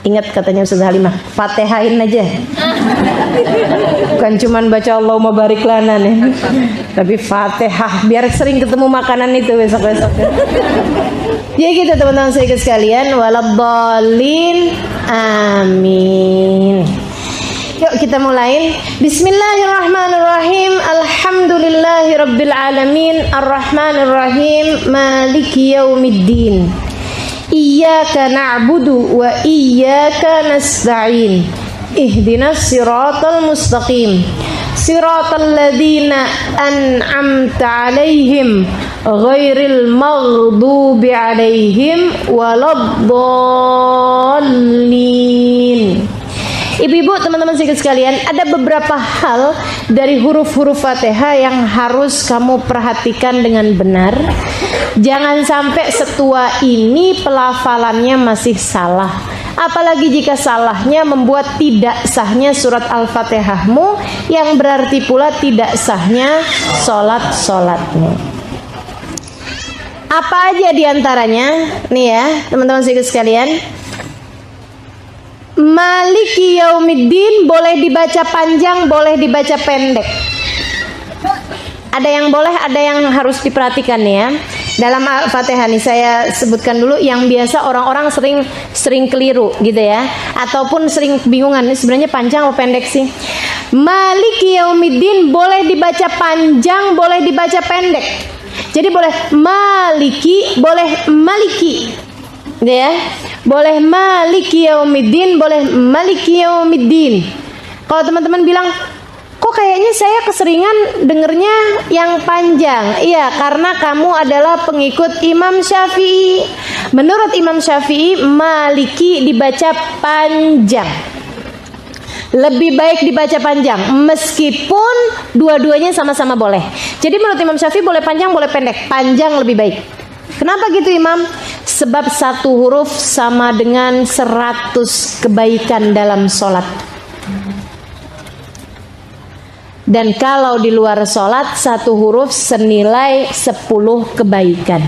ingat katanya Ustaz Halimah, Fatihain aja. Bukan cuman baca Allahumma barik lana nih, tapi Fatihah biar sering ketemu makanan itu besok-besok. Jadi gitu teman-teman saya sekalian, waladhdallin, amin. Yuk kita mulai. Bismillahirrahmanirrahim. Alhamdulillahirabbil alamin, arrahmanirrahim, maliki yaumiddin. Iyyaka na'budu wa iyyaka nasta'in. Ihdinas siratal mustaqim. Siratal ladzina an'amta 'alaihim ghairil maghdubi 'alaihim waladdallin. Ibu-ibu, teman-teman sekalian, ada beberapa hal dari huruf-huruf Fatihah yang harus kamu perhatikan dengan benar. Jangan sampai setua ini pelafalannya masih salah. Apalagi jika salahnya membuat tidak sahnya surat Al-Fatihahmu, yang berarti pula tidak sahnya sholat-sholatmu. Apa aja diantaranya? Nih ya, teman-teman sekalian. Maliki yaumiddin boleh dibaca panjang, boleh dibaca pendek. Ada yang boleh, ada yang harus diperhatikan ya. Dalam Al-Fatihah nih saya sebutkan dulu yang biasa orang-orang sering keliru gitu ya, ataupun sering kebingungan ini sebenarnya panjang atau pendek sih. Maliki yaumiddin boleh dibaca panjang, boleh dibaca pendek. Jadi boleh maliki, boleh maliki. Gitu ya. Boleh maliki yaumiddin, boleh maliki yaumiddin. Kalau teman-teman bilang, kok kayaknya saya keseringan dengernya yang panjang. Iya, karena kamu adalah pengikut Imam Syafi'i. Menurut Imam Syafi'i, maliki dibaca panjang. Lebih baik dibaca panjang, meskipun dua-duanya sama-sama boleh. Jadi menurut Imam Syafi'i boleh panjang, boleh pendek. Panjang lebih baik. Kenapa gitu Imam? Sebab satu huruf sama dengan 100 kebaikan dalam sholat. Dan kalau di luar sholat, satu huruf senilai 10 kebaikan.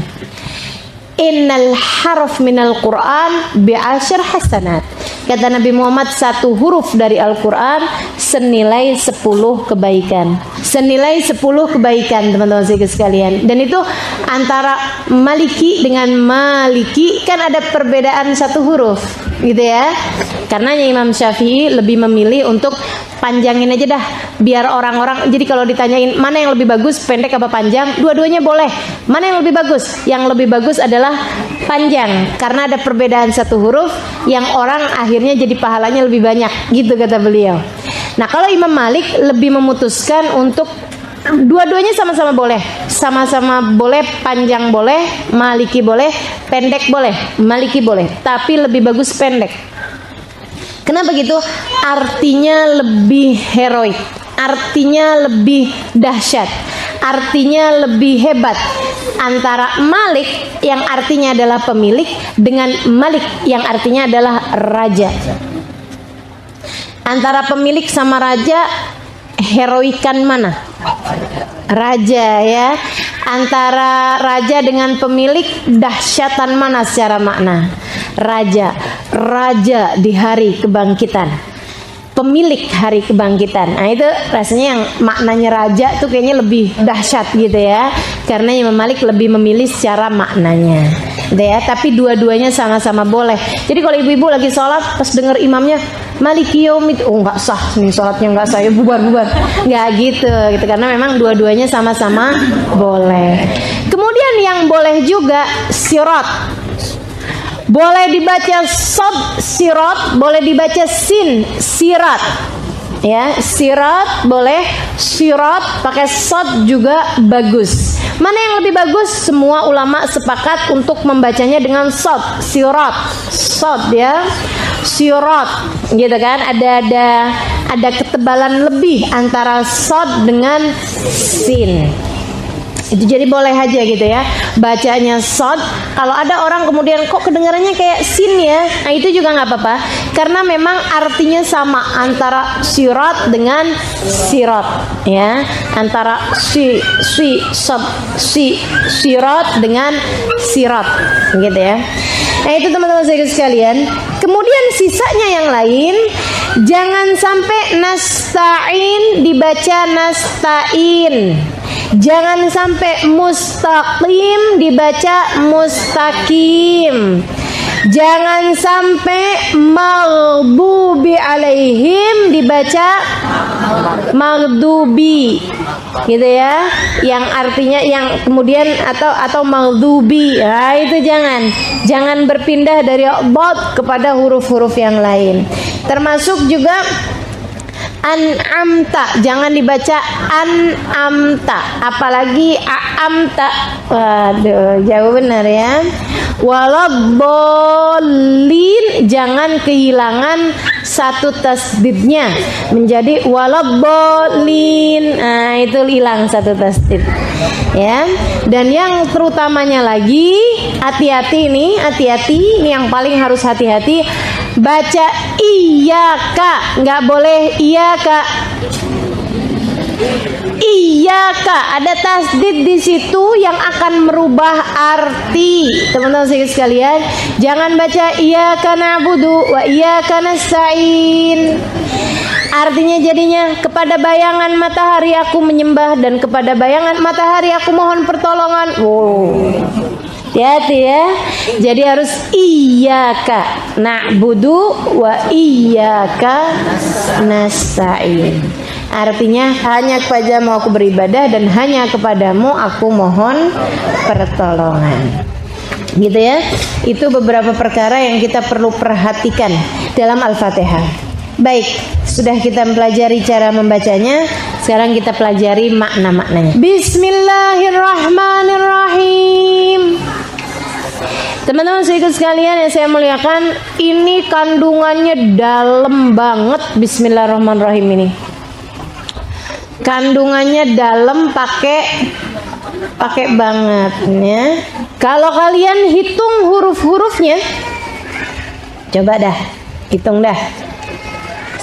Innal harf minal Qur'an bi'asyr hasanat. Kata Nabi Muhammad, satu huruf dari Al-Quran senilai 10 kebaikan. Senilai 10 kebaikan teman-teman sekalian. Dan itu antara maliki dengan maliki kan ada perbedaan satu huruf gitu ya. Karena Imam Syafi'i lebih memilih untuk panjangin aja dah, biar orang-orang, jadi kalau ditanyain mana yang lebih bagus, pendek apa panjang, dua-duanya boleh. Mana yang lebih bagus? Yang lebih bagus adalah panjang, karena ada perbedaan satu huruf yang orang akhirnya jadi pahalanya lebih banyak, gitu kata beliau. Nah, kalau Imam Malik lebih memutuskan untuk dua-duanya sama-sama boleh. Sama-sama boleh, panjang boleh, maliki boleh, pendek boleh, maliki boleh, tapi lebih bagus pendek. Kenapa gitu? Artinya lebih heroik, artinya lebih dahsyat, artinya lebih hebat. Antara Malik yang artinya adalah pemilik dengan Malik yang artinya adalah raja. Antara pemilik sama raja, heroikan mana? Raja ya. Antara raja dengan pemilik, dahsyatan mana secara makna? Raja. Raja di hari kebangkitan, pemilik hari kebangkitan. Nah itu rasanya yang maknanya raja tuh kayaknya lebih dahsyat gitu ya, karena Imam Malik lebih memilih secara maknanya gitu ya. Tapi dua-duanya sama-sama boleh. Jadi kalau ibu-ibu lagi sholat pas dengar imamnya Maliki Yaumid, oh nggak sah nih sholatnya, nggak sah, ya bubar, nggak gitu karena memang dua-duanya sama-sama boleh. Kemudian yang boleh juga sirat. Boleh dibaca sod sirat, boleh dibaca sin sirat. Ya, sirat boleh, sirat pakai sod juga bagus. Mana yang lebih bagus? Semua ulama sepakat untuk membacanya dengan sod, sirat, sod ya, sirat, gitu kan? Ada ketebalan lebih antara sod dengan sin. Itu jadi boleh aja gitu ya, bacanya sod. Kalau ada orang kemudian kok kedengarannya kayak sin ya, nah itu juga nggak apa-apa, karena memang artinya sama antara sirat dengan sirat ya, antara sirat dengan sirat gitu ya. Nah itu teman-teman sekalian. Kemudian sisanya yang lain Jangan sampai nasta'in dibaca nasta'in. Jangan sampai mustaqim dibaca mustaqim. Jangan sampai maghdubi alaihim dibaca maghdubi, gitu ya. Yang artinya yang kemudian atau maghdubi. Nah, itu jangan berpindah dari dad kepada huruf-huruf yang lain. Termasuk juga an'amta, jangan dibaca an'amta, apalagi a'amta. Waduh, jauh benar ya. Waladhdallin, jangan kehilangan satu tasdidnya menjadi waladhdallin. Nah, itu hilang satu tasdid ya. Dan yang terutamanya lagi, hati-hati ini yang paling harus hati-hati, baca iyaka, nggak boleh iyaka. Iyaka, ada tasdid di situ yang akan merubah arti. Teman-teman sekalian, jangan baca iyaka na'budu wa iyaka nasta'in. Artinya jadinya, kepada bayangan matahari aku menyembah dan kepada bayangan matahari aku mohon pertolongan. Hati-hati ya. Jadi harus iyyaka na'budu wa iyyaka nasta'in. Artinya hanya kepadamu aku beribadah dan hanya kepadamu aku mohon pertolongan. Gitu ya. Itu beberapa perkara yang kita perlu perhatikan dalam Al-Fatihah. Baik, sudah kita mempelajari cara membacanya. Sekarang kita pelajari makna-maknanya. Bismillahirrahmanirrahim. Teman-teman sekalian yang saya muliakan, ini kandungannya dalam banget. Bismillahirrahmanirrahim ini. Kandungannya dalam, pakai banget ya. Kalau kalian hitung huruf-hurufnya, coba dah hitung dah.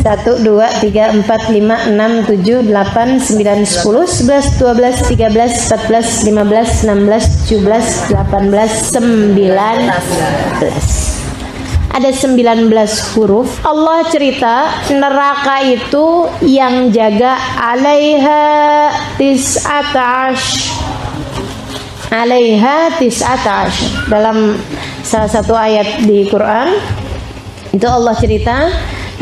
1, 2, 3, 4, 5, 6, 7, 8, 9, 10, 11, 12, 13, 14, 15, 16, 17, 18, 19. Ada 19 huruf. Allah cerita neraka itu yang jaga alaiha tis'atash. Alaiha tis'atash. Dalam salah satu ayat di Quran itu Allah cerita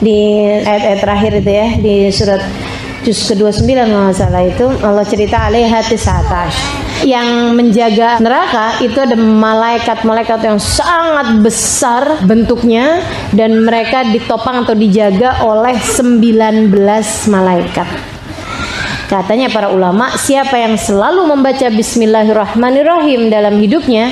di ayat-ayat terakhir itu ya, di surat juz ke-29 kalau nggak salah, itu Allah cerita alaiha tis'atash. Yang menjaga neraka itu ada malaikat-malaikat yang sangat besar bentuknya, dan mereka ditopang atau dijaga oleh 19 malaikat. Katanya para ulama, siapa yang selalu membaca Bismillahirrahmanirrahim dalam hidupnya,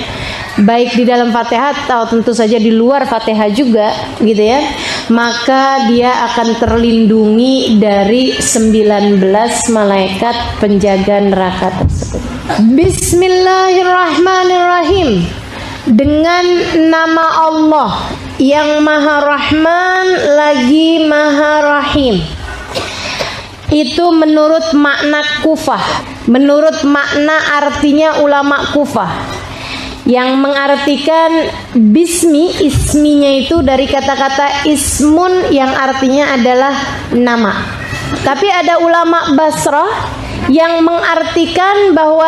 baik di dalam Fatihah atau tentu saja di luar Fatihah juga, gitu ya, maka dia akan terlindungi dari 19 malaikat penjaga neraka tersebut. Bismillahirrahmanirrahim. Dengan nama Allah yang Maha Rahman lagi Maha Rahim. Itu menurut makna Kufah, menurut makna artinya ulama Kufah, yang mengartikan bismi, isminya itu dari kata-kata ismun yang artinya adalah nama. Tapi ada ulama Basrah yang mengartikan bahwa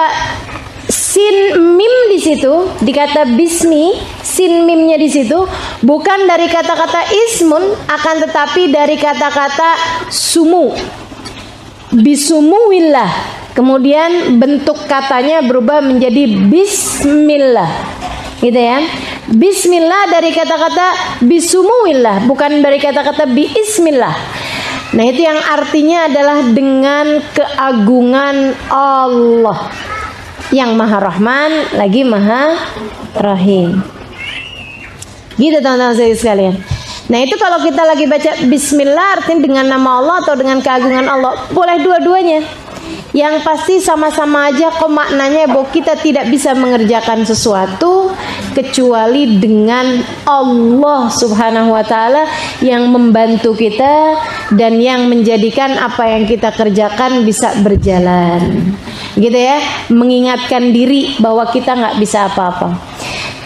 sin mim di situ, di kata bismi, sin mimnya di situ bukan dari kata-kata ismun, akan tetapi dari kata-kata sumu, bisumuillah. Kemudian bentuk katanya berubah menjadi bismillah, gitu ya. Bismillah dari kata-kata bisumuillah, bukan dari kata-kata biismillah. Nah, itu yang artinya adalah dengan keagungan Allah yang Maha Rahman lagi Maha Rahim. Gitu teman-teman sekalian. Nah, itu kalau kita lagi baca bismillah artinya dengan nama Allah atau dengan keagungan Allah. Boleh dua-duanya. Yang pasti sama-sama aja kok maknanya, bahwa kita tidak bisa mengerjakan sesuatu kecuali dengan Allah Subhanahu wa taala yang membantu kita dan yang menjadikan apa yang kita kerjakan bisa berjalan. Gitu ya, mengingatkan diri bahwa kita nggak bisa apa-apa.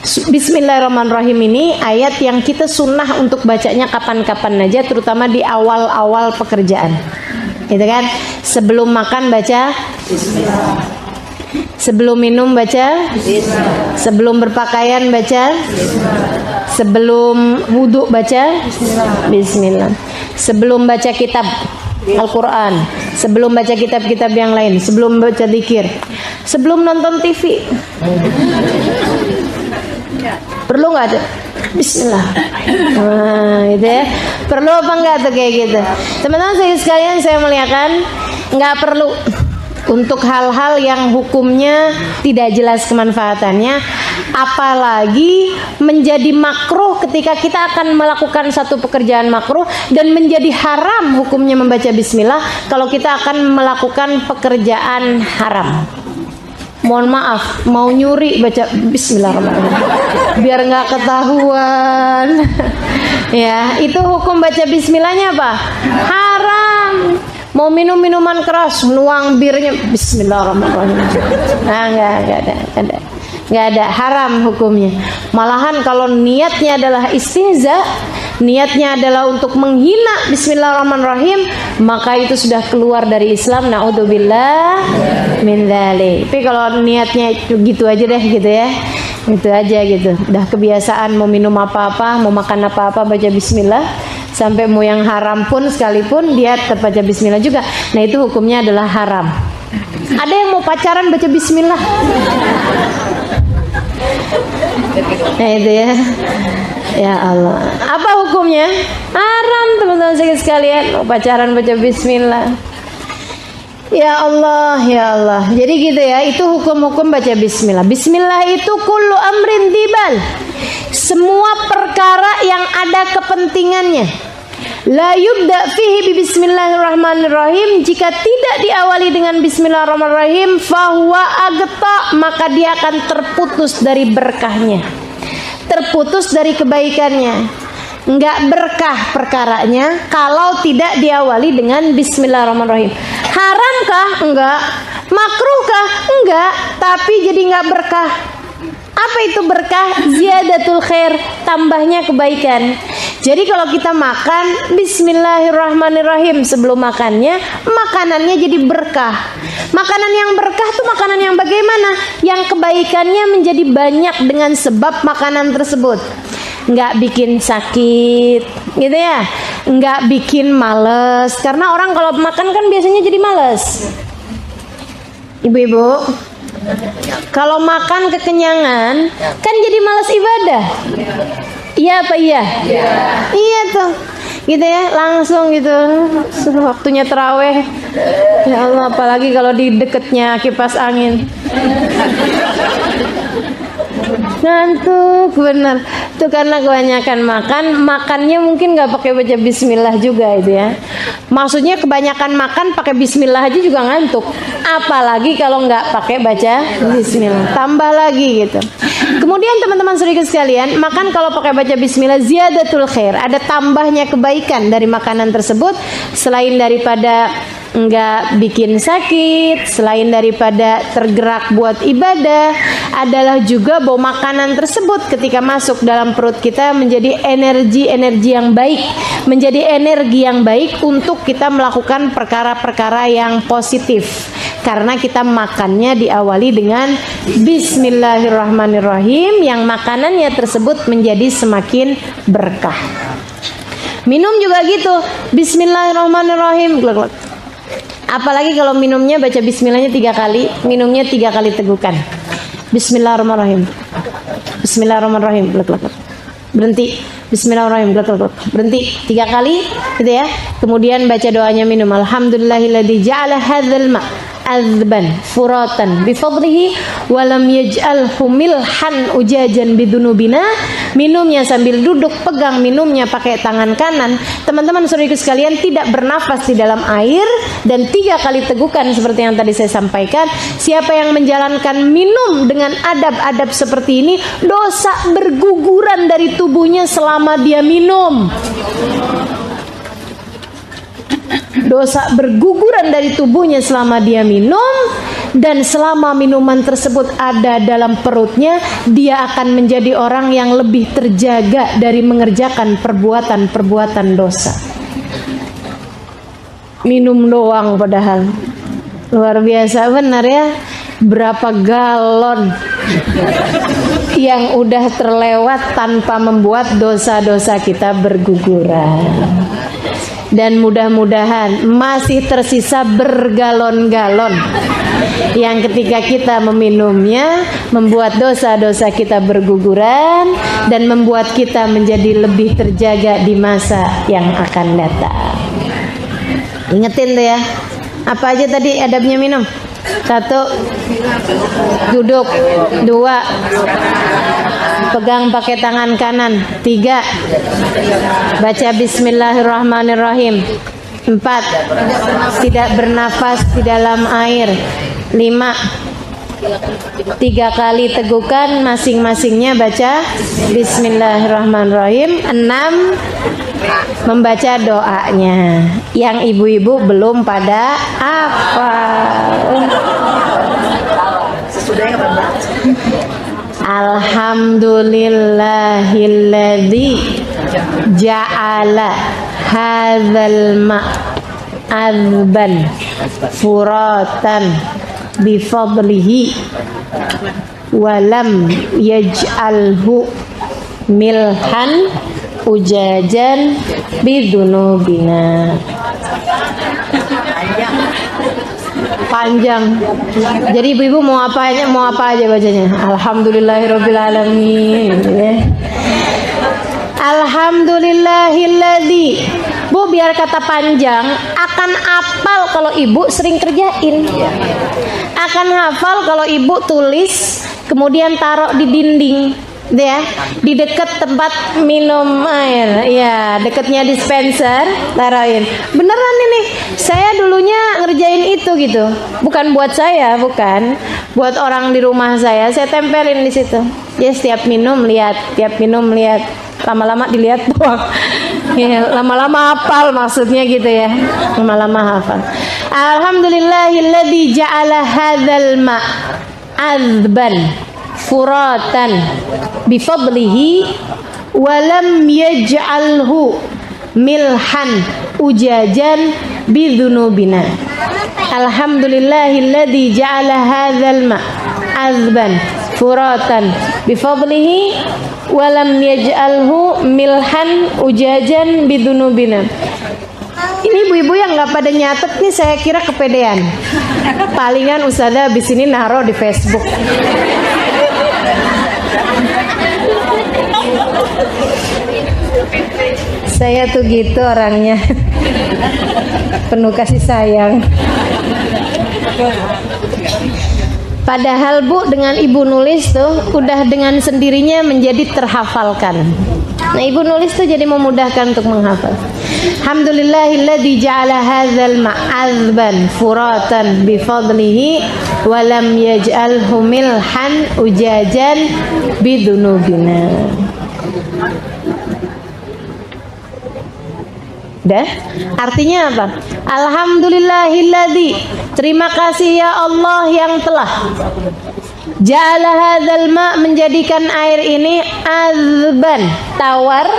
Bismillahirrahmanirrahim ini ayat yang kita sunnah untuk bacanya kapan-kapan aja, terutama di awal-awal pekerjaan. Gitu kan? Sebelum makan baca Bismillah. Sebelum minum baca Bismillah. Sebelum berpakaian baca Bismillah. Sebelum wudhu baca Bismillah. Bismillah. Sebelum baca kitab Al-Quran, sebelum baca kitab-kitab yang lain, sebelum baca zikir, sebelum nonton TV. Perlu nggak tuh? Bismillah. Gitu ya. Perlu apa enggak tuh kayak gitu? Teman-teman sekalian, saya muliakan, nggak perlu. Untuk hal-hal yang hukumnya tidak jelas kemanfaatannya, apalagi menjadi makruh ketika kita akan melakukan satu pekerjaan makruh, dan menjadi haram hukumnya membaca bismillah kalau kita akan melakukan pekerjaan haram. Mohon maaf, mau nyuri baca bismillahirrahmanirrahim biar nggak ketahuan. Ya, itu hukum baca bismillahnya apa? Haram. Mau minum minuman keras, nuang birnya bismillahirrahmanirrahim. Nah, nggak ada, haram hukumnya. Malahan kalau niatnya adalah istihza, niatnya adalah untuk menghina bismillahirrahmanirrahim, maka itu sudah keluar dari Islam. Naudzubillah min dzalik. Tapi kalau niatnya gitu aja deh gitu ya. Itu aja gitu. Udah kebiasaan mau minum apa-apa, mau makan apa-apa baca bismillah. Sampai mau yang haram pun sekalipun dia tetap baca bismillah juga. Nah, itu hukumnya adalah haram. Ada yang mau pacaran baca bismillah. Nah, itu ya. Ya Allah. Apa hukumnya? Haram, teman-teman sekalian. Mau pacaran baca bismillah. Ya Allah, ya Allah. Jadi gitu ya, itu hukum-hukum baca bismillah. Bismillah itu kullu amrin dibal. Semua perkara yang ada kepentingannya. La yubda fihi bismillahirrahmanirrahim. Jika tidak diawali dengan bismillahirrahmanirrahim, fahuwa agta, maka dia akan terputus dari berkahnya, terputus dari kebaikannya. Enggak berkah perkaranya kalau tidak diawali dengan bismillahirrahmanirrahim. Haramkah? Enggak. Makruhkah? Enggak. Tapi jadi enggak berkah. Apa itu berkah? Ziyadatul khair, tambahnya kebaikan. Jadi kalau kita makan bismillahirrahmanirrahim sebelum makannya, makanannya jadi berkah. Makanan yang berkah tuh makanan yang bagaimana? Yang kebaikannya menjadi banyak dengan sebab makanan tersebut. Nggak bikin sakit gitu ya, nggak bikin males, karena orang kalau makan kan biasanya jadi males. Ibu-ibu, kalau makan kekenyangan kan jadi males ibadah. Iya apa iya? Iya tuh, gitu ya, langsung gitu waktunya taraweh. Ya Allah, apalagi kalau di deketnya kipas angin. Ngantuk bener tuh, karena kebanyakan makannya mungkin nggak pakai baca bismillah juga itu ya. Maksudnya kebanyakan makan pakai bismillah aja juga ngantuk, apalagi kalau nggak pakai baca bismillah, tambah lagi gitu. Kemudian teman-teman saudara sekalian, makan kalau pakai baca bismillah ziyadatul khair, ada tambahnya kebaikan dari makanan tersebut. Selain daripada nggak bikin sakit, selain daripada tergerak buat ibadah, adalah juga bahwa makanan tersebut ketika masuk dalam perut kita menjadi energi yang baik, menjadi energi yang baik untuk kita melakukan perkara-perkara yang positif, karena kita makannya diawali dengan bismillahirrahmanirrahim, yang makanannya tersebut menjadi semakin berkah. Minum juga gitu, bismillahirrahmanirrahim. Apalagi kalau minumnya baca bismillahnya 3 kali, minumnya 3 kali tegukan. Bismillahirrahmanirrahim. Bismillahirrahmanirrahim. Berhenti. Bismillahirrahmanirrahim. Berhenti 3 kali gitu ya. Kemudian baca doanya minum. Alhamdulillahilladzi ja'ala hadzal ma' azban furatan bifadlihi walam yaj'alhu milhan ujajan bidunubina. Minumnya sambil duduk, pegang minumnya pakai tangan kanan. Teman-teman saudaraku sekalian, tidak bernafas di dalam air, dan 3 kali tegukan seperti yang tadi saya sampaikan. Siapa yang menjalankan minum dengan adab-adab seperti ini, dosa berguguran dari tubuhnya selama dia minum. Dosa berguguran dari tubuhnya selama dia minum, dan selama minuman tersebut ada dalam perutnya, dia akan menjadi orang yang lebih terjaga dari mengerjakan perbuatan-perbuatan dosa. Minum doang padahal. Luar biasa benar ya. Berapa galon yang udah terlewat tanpa membuat dosa-dosa kita berguguran. Dan mudah-mudahan masih tersisa bergalon-galon yang ketika kita meminumnya membuat dosa-dosa kita berguguran dan membuat kita menjadi lebih terjaga di masa yang akan datang. Ingetin tuh ya. Apa aja tadi adabnya minum? 1, duduk. 2, pegang pakai tangan kanan. 3, baca bismillahirrahmanirrahim. 4, tidak bernafas di dalam air. 5, 3 kali tegukan masing-masingnya baca bismillahirrahmanirrahim. 6, membaca doanya yang ibu-ibu belum pada hafal. Alhamdulillahilladzi ja'ala hadzal ma'adzban furatan bifadlihi walam yaj'alhu milhan ujajan bidunubina. Panjang. Jadi ibu-ibu mau apa aja bacanya. Alhamdulillahirabbil alamin. Alhamdulillahilladzi. Bu, biar kata panjang akan hafal kalau ibu sering kerjain. Akan hafal kalau ibu tulis kemudian taruh di dinding. Ya, di dekat tempat minum air, ya, dekatnya dispenser, taruhin. Beneran ini, saya dulunya ngerjain itu gitu, bukan buat saya, bukan, buat orang di rumah saya tempelin di situ. Ya, setiap minum lihat, lama-lama dilihat doang. Ya, lama-lama hafal maksudnya gitu ya, lama-lama hafal. Alhamdulillahilladzi ja'ala hadzal ma'adzban furatan bifadlihi walam yaj'alhu milhan ujajan bidunubina. Alhamdulillahilladzi ja'ala hadzal ma'adzban furatan bifadlihi walam yaj'alhu milhan ujajan bidunubina. Ini ibu-ibu yang nggak pada nyatet nih, saya kira kepedean. Palingan ustazah abis ini naruh di Facebook. Saya tuh gitu orangnya, penuh kasih sayang. Padahal Bu, dengan ibu nulis tuh udah dengan sendirinya menjadi terhafalkan. Nah, ibu nulis tuh jadi memudahkan untuk menghafal. Alhamdulillahilladzi ja'ala hadzal ma'adzban furatan bifadlihi wa lam yaj'alhu milhan ujajan bidunubina. Dah? Artinya apa? Alhamdulillahilladzi, terima kasih ya Allah yang telah ja'ala hadzal ma', menjadikan air ini azban, tawar,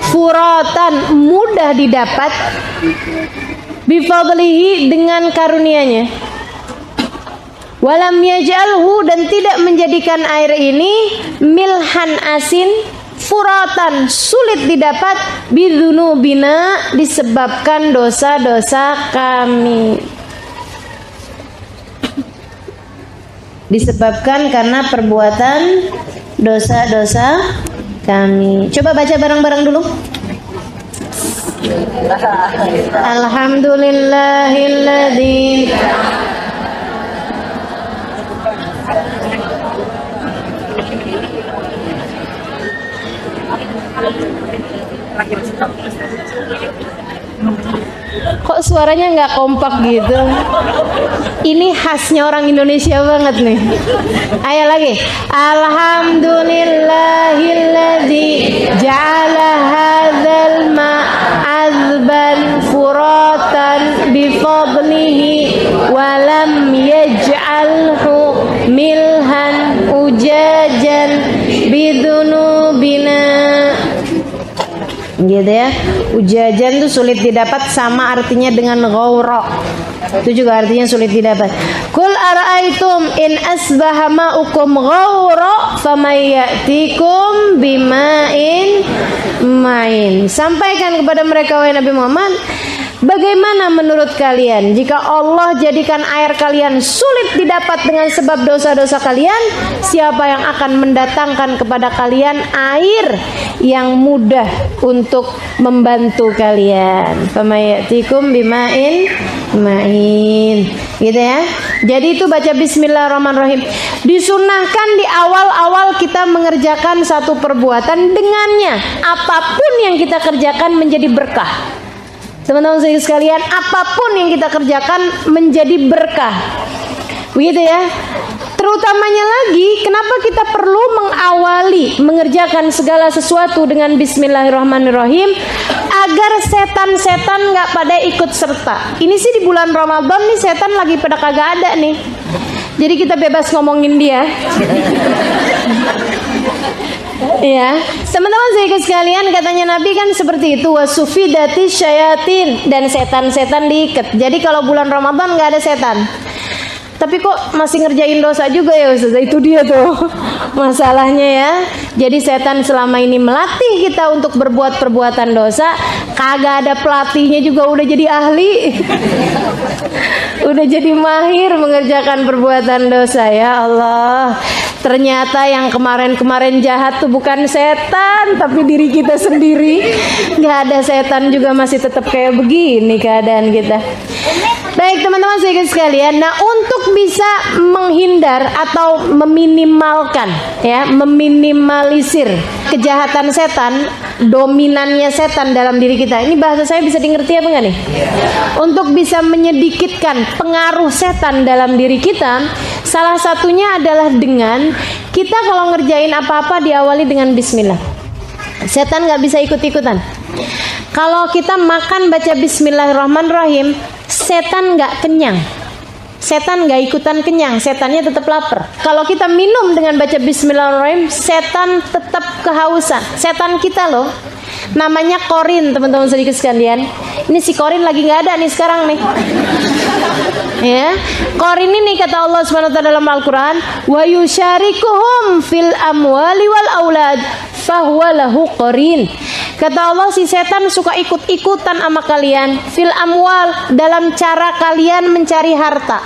furatan, mudah didapat, bifadlihi, dengan karunia-Nya, walam yaj'alhu, dan tidak menjadikan air ini milhan, asin, furatan, sulit didapat, bidunubina, disebabkan dosa-dosa kami. Disebabkan karena perbuatan dosa-dosa kami. Coba baca bareng-bareng dulu. Alhamdulillahilladzi kok suaranya nggak kompak gitu. Ini khasnya orang Indonesia banget nih. Ayo lagi. Alhamdulillahilladzi ja'ala hadzal ma'adzban furatan bifadlihi wa lam falhu milhan ujajan bidunubina. Gitu ya. Ujajan itu sulit didapat, sama artinya dengan ghaura. Itu juga artinya sulit didapat. Qul ara'aitum in asbaha ma'ukum ghaura famay ya'tikum bima'in ma'in. Sampaikan kepada mereka wahai Nabi Muhammad, bagaimana menurut kalian jika Allah jadikan air kalian sulit didapat dengan sebab dosa-dosa kalian? Siapa yang akan mendatangkan kepada kalian air yang mudah untuk membantu kalian? Famayatikum bima'in ma'in. Gitu ya. Jadi itu baca bismillahirrahmanirrahim. Disunahkan di awal-awal kita mengerjakan satu perbuatan, dengannya apapun yang kita kerjakan menjadi berkah. Teman-teman sekalian, apapun yang kita kerjakan menjadi berkah. Begitu ya. Terutamanya lagi, kenapa kita perlu mengawali mengerjakan segala sesuatu dengan bismillahirrahmanirrahim? Agar setan-setan gak pada ikut serta. Ini sih di bulan Ramadan nih, setan lagi pada kagak ada nih. Jadi kita bebas ngomongin dia. Ya, teman-teman sekalian, katanya Nabi kan seperti itu, wasufidati syayatin, dan setan-setan diikat. Jadi kalau bulan Ramadan nggak ada setan. Tapi kok masih ngerjain dosa juga ya Ustaz? Itu dia tuh masalahnya ya. Jadi setan selama ini melatih kita untuk berbuat perbuatan dosa, kagak ada pelatihnya juga udah jadi ahli. Udah jadi mahir mengerjakan perbuatan dosa. Ya Allah, ternyata yang kemarin-kemarin jahat tuh bukan setan, tapi diri kita sendiri. Gak ada setan juga masih tetap kayak begini keadaan kita. Baik teman-teman sekalian, nah untuk bisa menghindar atau meminimalkan ya, meminimalisir kejahatan setan, dominannya setan dalam diri kita. Ini bahasa saya bisa dimengerti apa enggak nih? Untuk bisa menyedikitkan pengaruh setan dalam diri kita, salah satunya adalah dengan kita kalau ngerjain apa-apa diawali dengan bismillah. Setan nggak bisa ikut-ikutan. Kalau kita makan baca bismillahirrahmanirrahim, setan nggak kenyang. Setan nggak ikutan kenyang, setannya tetap lapar. Kalau kita minum dengan baca bismillahirrahmanirrahim, setan tetap kehausan. Setan kita loh, namanya korin, teman-teman sedikit sekalian. Ini si korin lagi nggak ada nih sekarang nih. Ya, korin ini kata Allah SWT dalam Al-Quran, wa yusyarikuhum fil amwali wal aulad fahuwa lahu qarin. Kata Allah, si setan suka ikut-ikutan sama kalian fil amwal, dalam cara kalian mencari harta.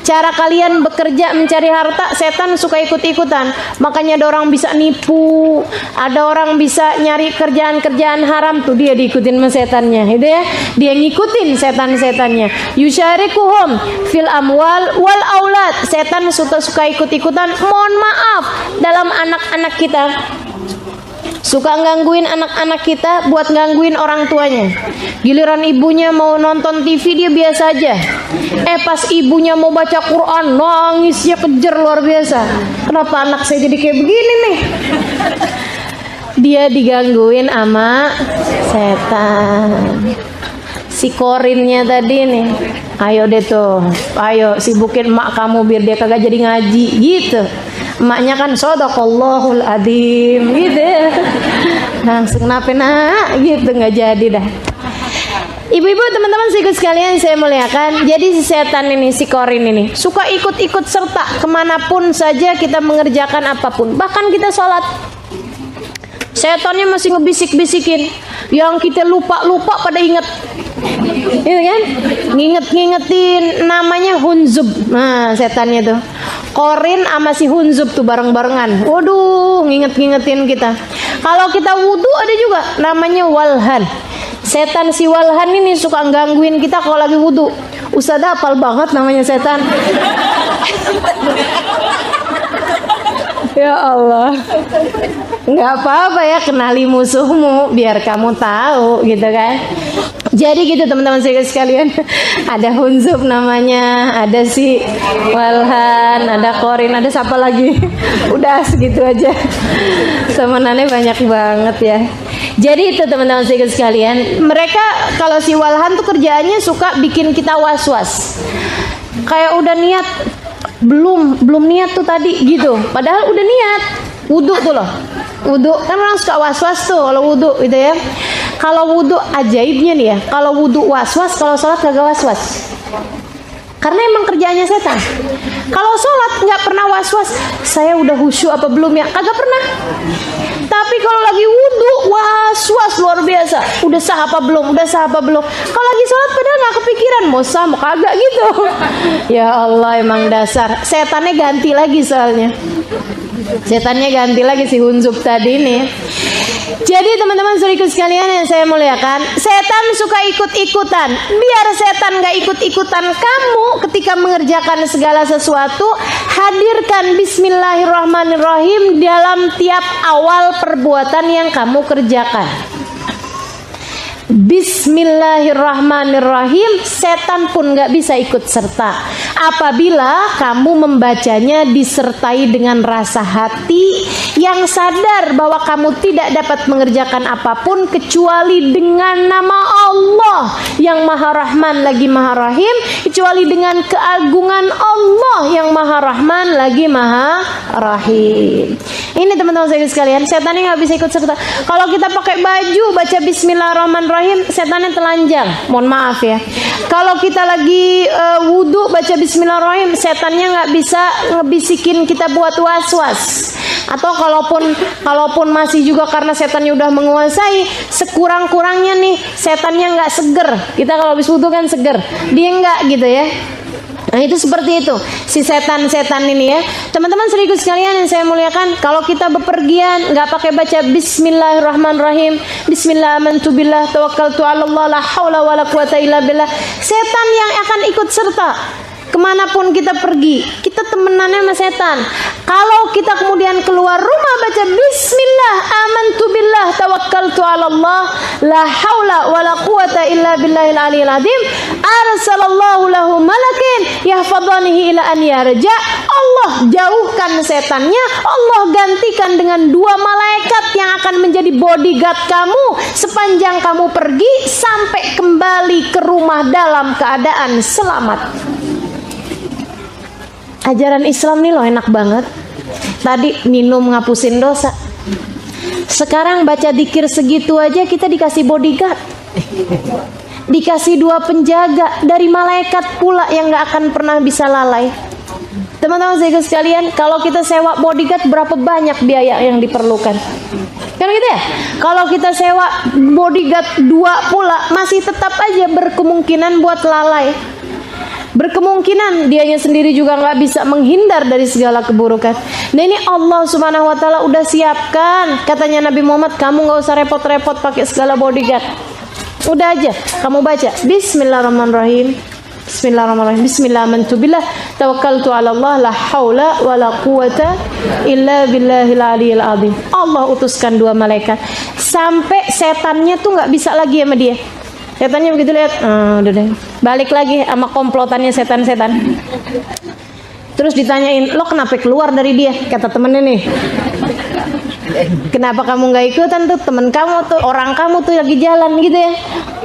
Cara kalian bekerja mencari harta, setan suka ikut-ikutan. Makanya ada orang bisa nipu, ada orang bisa nyari kerjaan-kerjaan haram, tuh dia diikutin sama setannya, gitu ya. Dia ngikutin setan-setannya. Yusyarikuhum fil amwal wal aulad. Setan suka ikut-ikutan, mohon maaf, dalam anak-anak kita. Suka gangguin anak-anak kita buat gangguin orang tuanya. Giliran ibunya mau nonton TV dia biasa aja. Pas ibunya mau baca Quran, nangisnya kejer luar biasa. Kenapa anak saya jadi kayak begini nih? Dia digangguin sama setan. Si korinnya tadi nih, ayo deh tuh, ayo sibukin emak kamu biar dia kagak jadi ngaji gitu. Emaknya kan shadaqallahul adzim gitu ya. Langsung kenapa nak gitu, nggak jadi dah. Ibu-ibu, teman-teman sekalian saya muliakan. Jadi si setan ini, si korin ini suka ikut-ikut serta kemanapun saja kita mengerjakan apapun. Bahkan kita sholat, setannya masih ngebisik-bisikin. Yang kita lupa pada inget, itu kan? Ngingetin namanya hunzub. Nah setannya tuh korin sama si hunzub tuh bareng-barengan. Waduh, ngingetin kita. Kalau kita wudu ada juga namanya walhan. Setan si walhan ini suka gangguin kita kalau lagi wudu. Ustazah hafal banget namanya setan. Ya Allah, nggak apa-apa ya, kenali musuhmu biar kamu tahu gitu kan. Jadi gitu teman-teman sekalian, ada hunzub namanya, ada si walhan, ada korin, ada siapa lagi. Udah segitu aja, temenannya banyak banget ya. Jadi itu teman-teman sekalian, mereka kalau si walhan tuh kerjaannya suka bikin kita was-was. Kayak udah niat belum niat tuh tadi gitu. Padahal udah niat. Wudu tuh loh. Wudu kan orang suka was-was tuh kalau wudu gitu ya. Kalau wudu ajaibnya nih ya, kalau wudu was-was, kalau sholat kagak was-was. Karena emang kerjaannya setan. Kalau sholat nggak pernah was-was, saya udah khusyuk apa belum ya? Kagak pernah. Tapi kalau lagi wudu was-was luar biasa. Udah sah apa belum? Udah sah apa belum? Kalau lagi sholat padahal nggak kepikiran mau sah mau kagak gitu. Ya Allah, emang dasar setannya ganti lagi soalnya. Setannya ganti lagi si Hunzub tadi nih. Jadi teman-teman saudaraku sekalian yang saya muliakan, setan suka ikut-ikutan. Biar setan gak ikut-ikutan kamu ketika mengerjakan segala sesuatu, hadirkan Bismillahirrahmanirrahim dalam tiap awal perbuatan yang kamu kerjakan. Bismillahirrahmanirrahim, setan pun gak bisa ikut serta apabila kamu membacanya disertai dengan rasa hati yang sadar bahwa kamu tidak dapat mengerjakan apapun kecuali dengan nama Allah yang Maha Rahman lagi Maha Rahim, kecuali dengan keagungan Allah yang Maha Rahman lagi Maha Rahim. Ini teman-teman saya sekalian, setannya nggak bisa ikut serta. Kalau kita pakai baju baca Bismillahirrahmanirrahim, setannya telanjang. Mohon maaf ya. Kalau kita lagi wudu baca Bismillahirrahmanirrahim, setannya nggak bisa ngebisikin kita buat was-was. Atau kalaupun masih juga karena setannya udah menguasai, sekurang-kurangnya nih setannya nggak seger. Kita kalau habis wudu kan seger, dia nggak gitu ya. Nah itu seperti itu si setan-setan ini ya. Teman-teman saudaraku sekalian yang saya muliakan, kalau kita bepergian nggak pakai baca Bismillahirrahmanirrahim, Bismillah amantu billah tawakkaltu 'ala Allah la haula wala quwata illa billah, setan yang akan ikut serta. Kemanapun kita pergi, kita temenannya sama setan. Kalau kita kemudian keluar rumah baca Bismillah amantu billah tawakkaltu 'ala Allah la haula wala quwata illa billahil aliyil azim, arsalallahu lahu malakin yahfadhanihi ila an yarja. Allah jauhkan setannya, Allah gantikan dengan 2 malaikat yang akan menjadi bodyguard kamu sepanjang kamu pergi sampai kembali ke rumah dalam keadaan selamat. Ajaran Islam nih loh enak banget. Tadi minum ngapusin dosa, sekarang baca dzikir segitu aja kita dikasih bodyguard, dikasih 2 penjaga dari malaikat pula yang gak akan pernah bisa lalai. Teman-teman saya sekalian, kalau kita sewa bodyguard berapa banyak biaya yang diperlukan? Kan gitu ya. Kalau kita sewa bodyguard 2 pula masih tetap aja berkemungkinan buat lalai. Berkemungkinan dianya sendiri juga nggak bisa menghindar dari segala keburukan. Nah ini Allah Subhanahu Wa Taala udah siapkan. Katanya Nabi Muhammad, kamu nggak usah repot-repot pakai segala bodyguard. Udah aja kamu baca Bismillahirrahmanirrahim, Bismillahirrahmanirrahim, Bismillah amantu billah tawakkaltu 'ala Allah la haula wala quwata illa billahil aliyil azim. Allah utuskan 2 malaikat sampai setannya tuh nggak bisa lagi sama dia. Setannya begitu lihat, udah deh, balik lagi sama komplotannya setan-setan. Terus ditanyain, lo kenapa keluar dari dia? Kata temennya nih, kenapa kamu nggak ikutan tuh? Temen kamu tuh, orang kamu tuh lagi jalan gitu ya,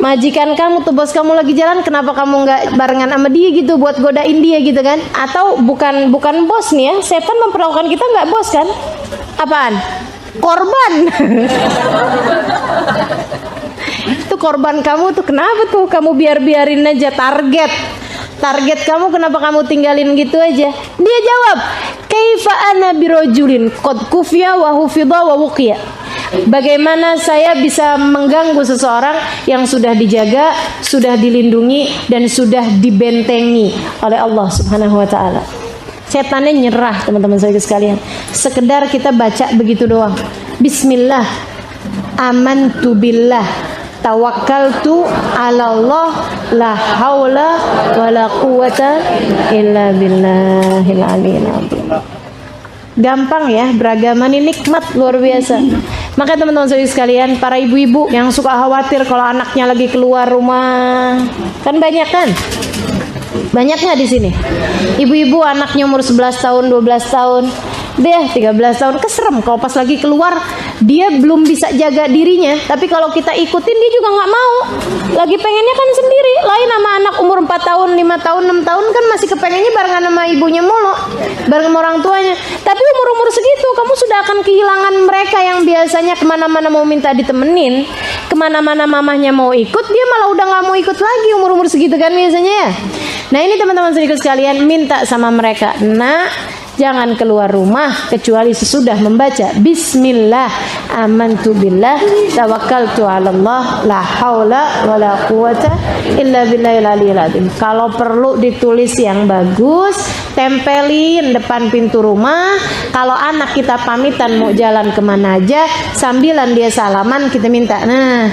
majikan kamu tuh, bos kamu lagi jalan, kenapa kamu nggak barengan sama dia gitu buat godain dia gitu kan? Atau bukan bos nih ya, setan memperlakukan kita nggak bos kan? Apaan? Korban. Itu korban kamu tuh, kenapa tuh kamu biarin aja target kamu, kenapa kamu tinggalin gitu aja? Dia jawab, kaifa ana birojulin qad kufiya wa hufidha wa wuqiya. Bagaimana saya bisa mengganggu seseorang yang sudah dijaga, sudah dilindungi dan sudah dibentengi oleh Allah Subhanahu wa taala. Setannya nyerah teman-teman saya sekalian. Sekedar kita baca begitu doang. Bismillah amantu billah tawakkaltu 'ala Allah la haula wala quwata illa billahil aliyil azim. Gampang ya, beragama ini nikmat luar biasa. Maka teman-teman saya sekalian, para ibu-ibu yang suka khawatir kalau anaknya lagi keluar rumah, kan banyak kan? Banyak nggak di sini? Ibu-ibu anaknya umur 11 tahun, 12 tahun, deh 13 tahun, keserem kalau pas lagi keluar dia belum bisa jaga dirinya, tapi kalau kita ikutin dia juga nggak mau. Lagi pengennya kan sendiri. Lain sama anak umur 4 tahun, 5 tahun, 6 tahun kan masih kepengennya barengan sama ibunya mulu, bareng sama orang tuanya. Tapi umur-umur segitu kamu sudah akan kehilangan mereka yang biasanya kemana-mana mau minta ditemenin, kemana-mana mamahnya mau ikut, dia malah udah nggak mau ikut lagi umur-umur segitu kan biasanya ya. Nah ini teman-teman sedikit sekalian, minta sama mereka, nak, jangan keluar rumah kecuali sesudah membaca Bismillah, amantu billah, tawakkaltu ala Allah, la haula wala quwata illa billahil aliyil azim. Kalau perlu ditulis yang bagus, tempelin depan pintu rumah. Kalau anak kita pamitan mau jalan kemana aja, sambilan dia salaman kita minta, nah,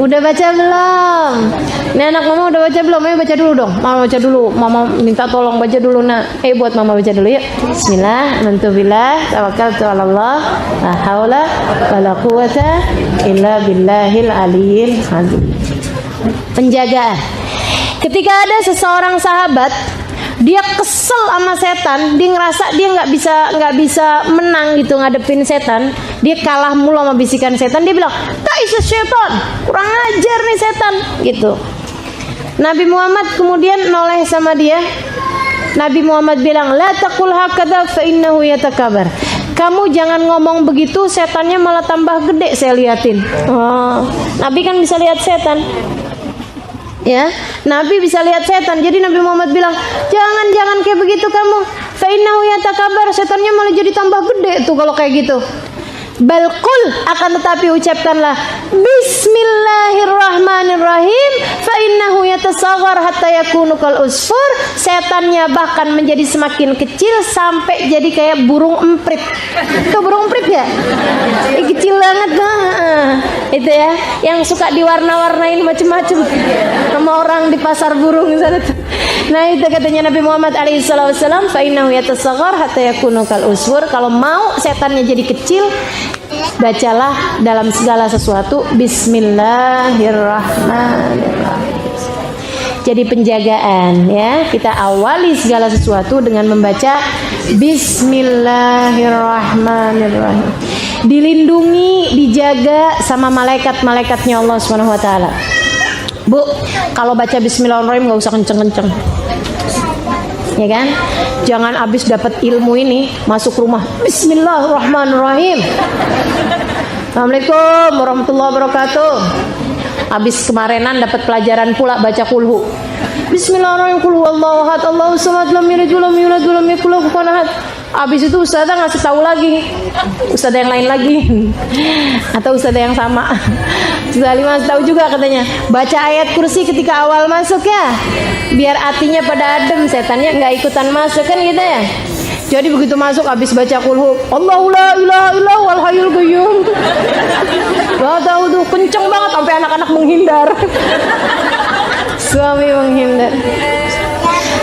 udah baca belum? Ini anak mama udah baca belum? Ayo baca dulu dong. Mama baca dulu. Mama minta tolong baca dulu nak. Buat mama baca dulu yuk. Bismillah, amantu billah, tawakkaltu ala Allah, la haula wala quwata illa billahil aliyil azim. Penjagaan. Ketika ada seseorang sahabat, dia kesel sama setan, dia ngerasa dia nggak bisa menang gitu ngadepin setan, dia kalah mulu sama bisikan setan, dia bilang, "Taisa setan, kurang ajar nih setan," gitu. Nabi Muhammad kemudian noleh sama dia. Nabi Muhammad bilang, "La taqul hakadha fa innahu yatakabar." Kamu jangan ngomong begitu, setannya malah tambah gede, saya liatin. Oh, Nabi kan bisa lihat setan. Ya, Nabi bisa lihat setan. Jadi Nabi Muhammad bilang, jangan kayak begitu kamu. Fa innahu yatakabar, setannya malah jadi tambah gede tuh kalau kayak gitu. Balqul, akan tetapi ucapkanlah Bismillahirrahmanirrahim, fa innahu yatasaghar hatta yakunu kal usfur. Setannya bahkan menjadi semakin kecil sampai jadi kayak burung emprit. Itu burung emprit ya? Kecil banget itu ya, yang suka diwarna-warnain macam-macam sama orang di pasar burung sana. Nah itu katanya Nabi Muhammad alaihissalam, fa innahu yatasaghar hatta yakunu kal usfur. Kalau mau setannya jadi kecil, bacalah dalam segala sesuatu Bismillahirrahmanirrahim. Jadi penjagaan ya, kita awali segala sesuatu dengan membaca Bismillahirrahmanirrahim. Dilindungi, dijaga sama malaikat-malaikatnya Allah Subhanahu wa taala. Bu, kalau baca Bismillahirrahmanirrahim nggak usah kenceng-kenceng. Ya kan? Jangan habis dapat ilmu ini masuk rumah Bismillahirrahmanirrahim. Assalamualaikum warahmatullahi wabarakatuh. Habis kemarinan dapat pelajaran pula baca kulhu. Bismillahirrahmanirrahim, qul huwallahu ahad, Allahus samad, lam yalid walam yulad walam yakul lahu kufuwan ahad. Habis itu ustazah ngasih tahu lagi, ustazah yang lain lagi, atau ustazah yang sama. Ustazah Halimah tahu juga katanya, baca ayat kursi ketika awal masuk ya, biar hatinya pada adem, setannya nggak ikutan masuk kan gitu ya. Jadi begitu masuk habis baca kulhu, Allahu la ilaha illa huwal hayyul qayyum. Gak tahu tuh kenceng banget sampai anak-anak menghindar. Suami menghindar.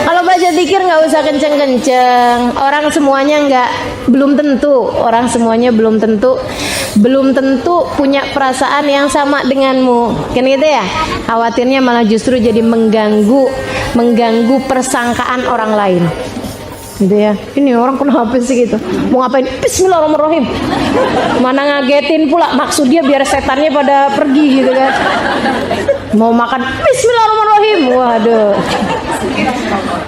Kalau baca zikir nggak usah kenceng-kenceng. Orang semuanya belum tentu punya perasaan yang sama denganmu. Kan gitu ya? Khawatirnya malah justru jadi mengganggu persangkaan orang lain. Gitu ya. Ini orang kenapa sih gitu? Mau ngapain? Bismillahirrahmanirrahim. Mana ngagetin pula, maksud dia biar setannya pada pergi gitu kan. Mau makan Bismillahirrahmanirrahim. Waduh.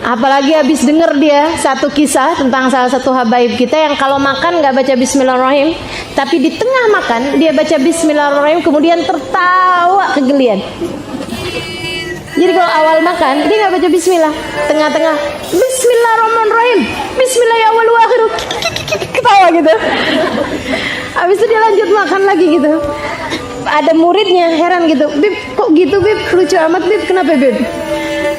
Apalagi habis denger dia satu kisah tentang salah satu habaib kita yang kalau makan nggak baca Bismillahirrahmanirrahim, tapi di tengah makan dia baca Bismillahirrahmanirrahim kemudian tertawa kegelian. Jadi kalau awal makan dia nggak baca Bismillah, tengah-tengah Bismillahirrahmanirrahim, Bismillah ya awal wa akhiru, ketawa gitu. Habis itu dia lanjut makan lagi gitu. Ada muridnya heran gitu, Bib kok gitu Bib, lucu amat Bib, kenapa Bib?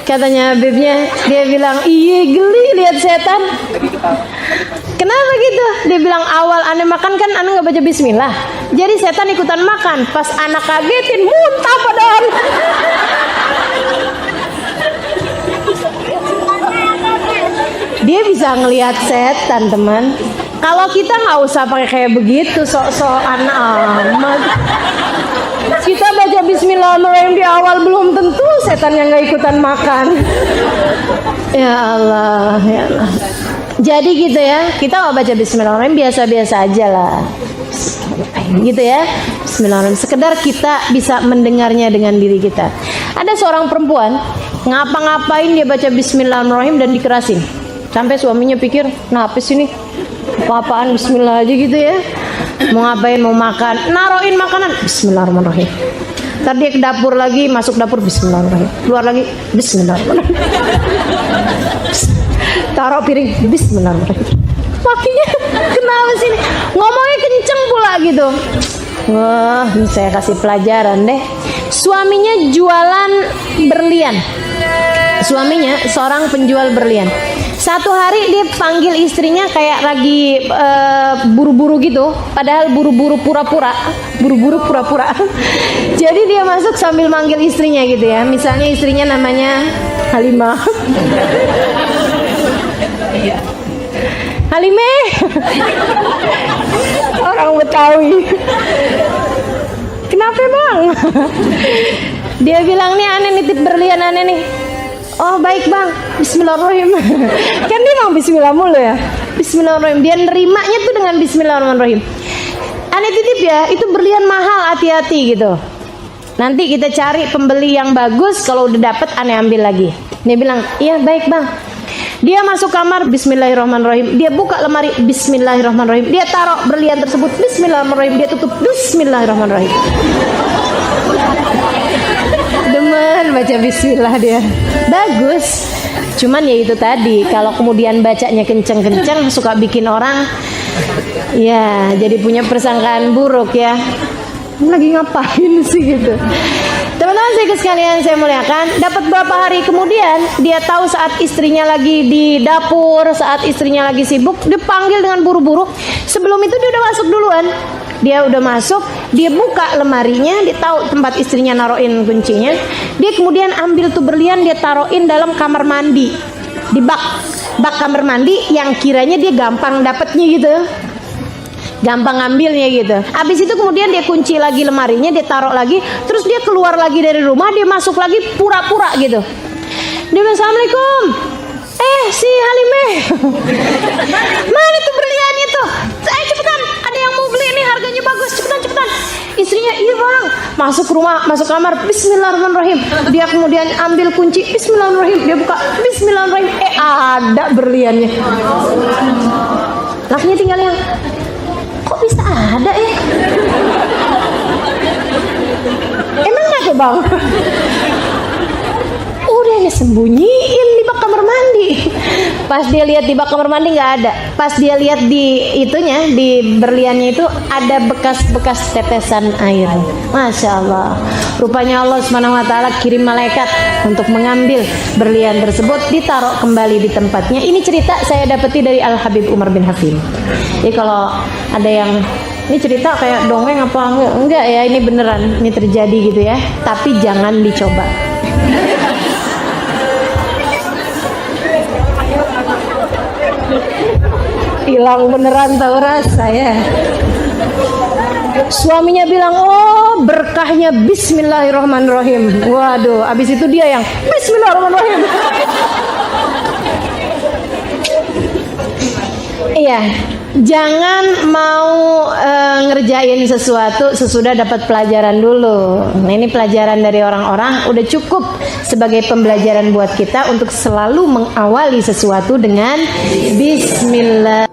Katanya Bibnya, dia bilang, iya geli lihat setan. Kenapa gitu? Dia bilang awal aneh makan kan aneh nggak baca Bismillah, jadi setan ikutan makan. Pas anak kagetin muntah padahal. Dia bisa ngelihat setan teman. Kalau kita nggak usah pakai kayak begitu sok-sokan amat. Kita baca Bismillahirrahmanirrahim di awal belum tentu setan yang nggak ikutan makan. Ya Allah, ya Allah. Jadi gitu ya, kita nggak baca Bismillahirrahmanirrahim biasa-biasa aja lah. Bismillahirrahmanirrahim gitu ya. Bismillahirrahmanirrahim. Sekedar kita bisa mendengarnya dengan diri kita. Ada seorang perempuan ngapa-ngapain dia baca Bismillahirrahmanirrahim dan dikerasin. Sampai suaminya pikir, "Kenapa sih ini? Apa-apaan Bismillah aja gitu ya. Mau ngapain, mau makan, naroin makanan Bismillahirrahmanirrahim. Ntar dia ke dapur lagi, masuk dapur Bismillahirrahmanirrahim. Keluar lagi Bismillahirrahmanirrahim. Taruh piring Bismillahirrahmanirrahim. Makinya kenapa sih ini? Ngomongnya kenceng pula gitu. Wah, ini saya kasih pelajaran deh. Suaminya jualan berlian. Suaminya seorang penjual berlian. Satu hari dia panggil istrinya kayak lagi buru-buru gitu. Padahal buru-buru pura-pura. Buru-buru pura-pura. Jadi dia masuk sambil manggil istrinya gitu ya. Misalnya istrinya namanya Halimah. Halimeh. Orang Betawi. Kenapa bang? Dia bilang, nih aneh nitip berlian aneh nih. Oh baik bang, Bismillahirrahmanirrahim. Kan dia mau Bismillah mulu ya. Bismillahirrahmanirrahim. Dia nerimanya tuh dengan Bismillahirrahmanirrahim. Aneh titip ya, itu berlian mahal, hati-hati gitu. Nanti kita cari pembeli yang bagus. Kalau udah dapet aneh ambil lagi. Dia bilang, iya baik bang. Dia masuk kamar Bismillahirrahmanirrahim. Dia buka lemari Bismillahirrahmanirrahim. Dia taruh berlian tersebut Bismillahirrahmanirrahim. Dia tutup Bismillahirrahmanirrahim. Demen baca bismillah dia. Bagus. Cuman ya itu tadi, kalau kemudian bacanya kenceng-kenceng suka bikin orang ya jadi punya persangkaan buruk ya. Lagi ngapain sih gitu. Teman-teman saya sekalian saya muliakan, dapat berapa hari kemudian dia tahu saat istrinya lagi di dapur, saat istrinya lagi sibuk, dipanggil dengan buru-buru. Sebelum itu dia udah masuk duluan. Dia udah masuk, dia buka lemarinya, dia tahu tempat istrinya naroin kuncinya. Dia kemudian ambil tuh berlian, dia taroin dalam kamar mandi. Di bak kamar mandi yang kiranya dia gampang dapetnya gitu. Gampang ngambilnya gitu. Habis itu kemudian dia kunci lagi lemarinya, dia taruh lagi, terus dia keluar lagi dari rumah, dia masuk lagi pura-pura gitu. Dia bilang, "Assalamualaikum. Si Halimeh. Mana tuh berliannya tuh? Cepetan, ada yang mau beli nih, harganya bagus, cepetan." Istrinya, "Iya bang." Masuk rumah, masuk kamar, Bismillahirrahmanirrahim. Dia kemudian ambil kunci, Bismillahirrahmanirrahim. Dia buka, Bismillahirrahmanirrahim. Ada berliannya. Lakinya tinggal yang, kok bisa ada ya? Emang ada bang? Udah disembunyiin di bak kamar mandi. Pas dia lihat di bak kamar mandi nggak ada. Pas dia lihat di itunya, di berliannya itu ada bekas-bekas tetesan air. Masya Allah. Rupanya Allah SWT kirim malaikat untuk mengambil berlian tersebut, ditaruh kembali di tempatnya. Ini cerita saya dapati dari Al Habib Umar bin Hafim. Jadi kalau ada yang ini cerita kayak dongeng apa enggak ya, ini beneran, ini terjadi gitu ya. Tapi jangan dicoba. Hilang beneran tahu rasa ya. Suaminya bilang, "Oh, berkahnya Bismillahirrahmanirrahim." Waduh, abis itu dia yang Bismillahirrahmanirrahim. Iya, jangan mau ngerjain sesuatu sesudah dapat pelajaran dulu. Nah, ini pelajaran dari orang-orang udah cukup sebagai pembelajaran buat kita untuk selalu mengawali sesuatu dengan Bismillah.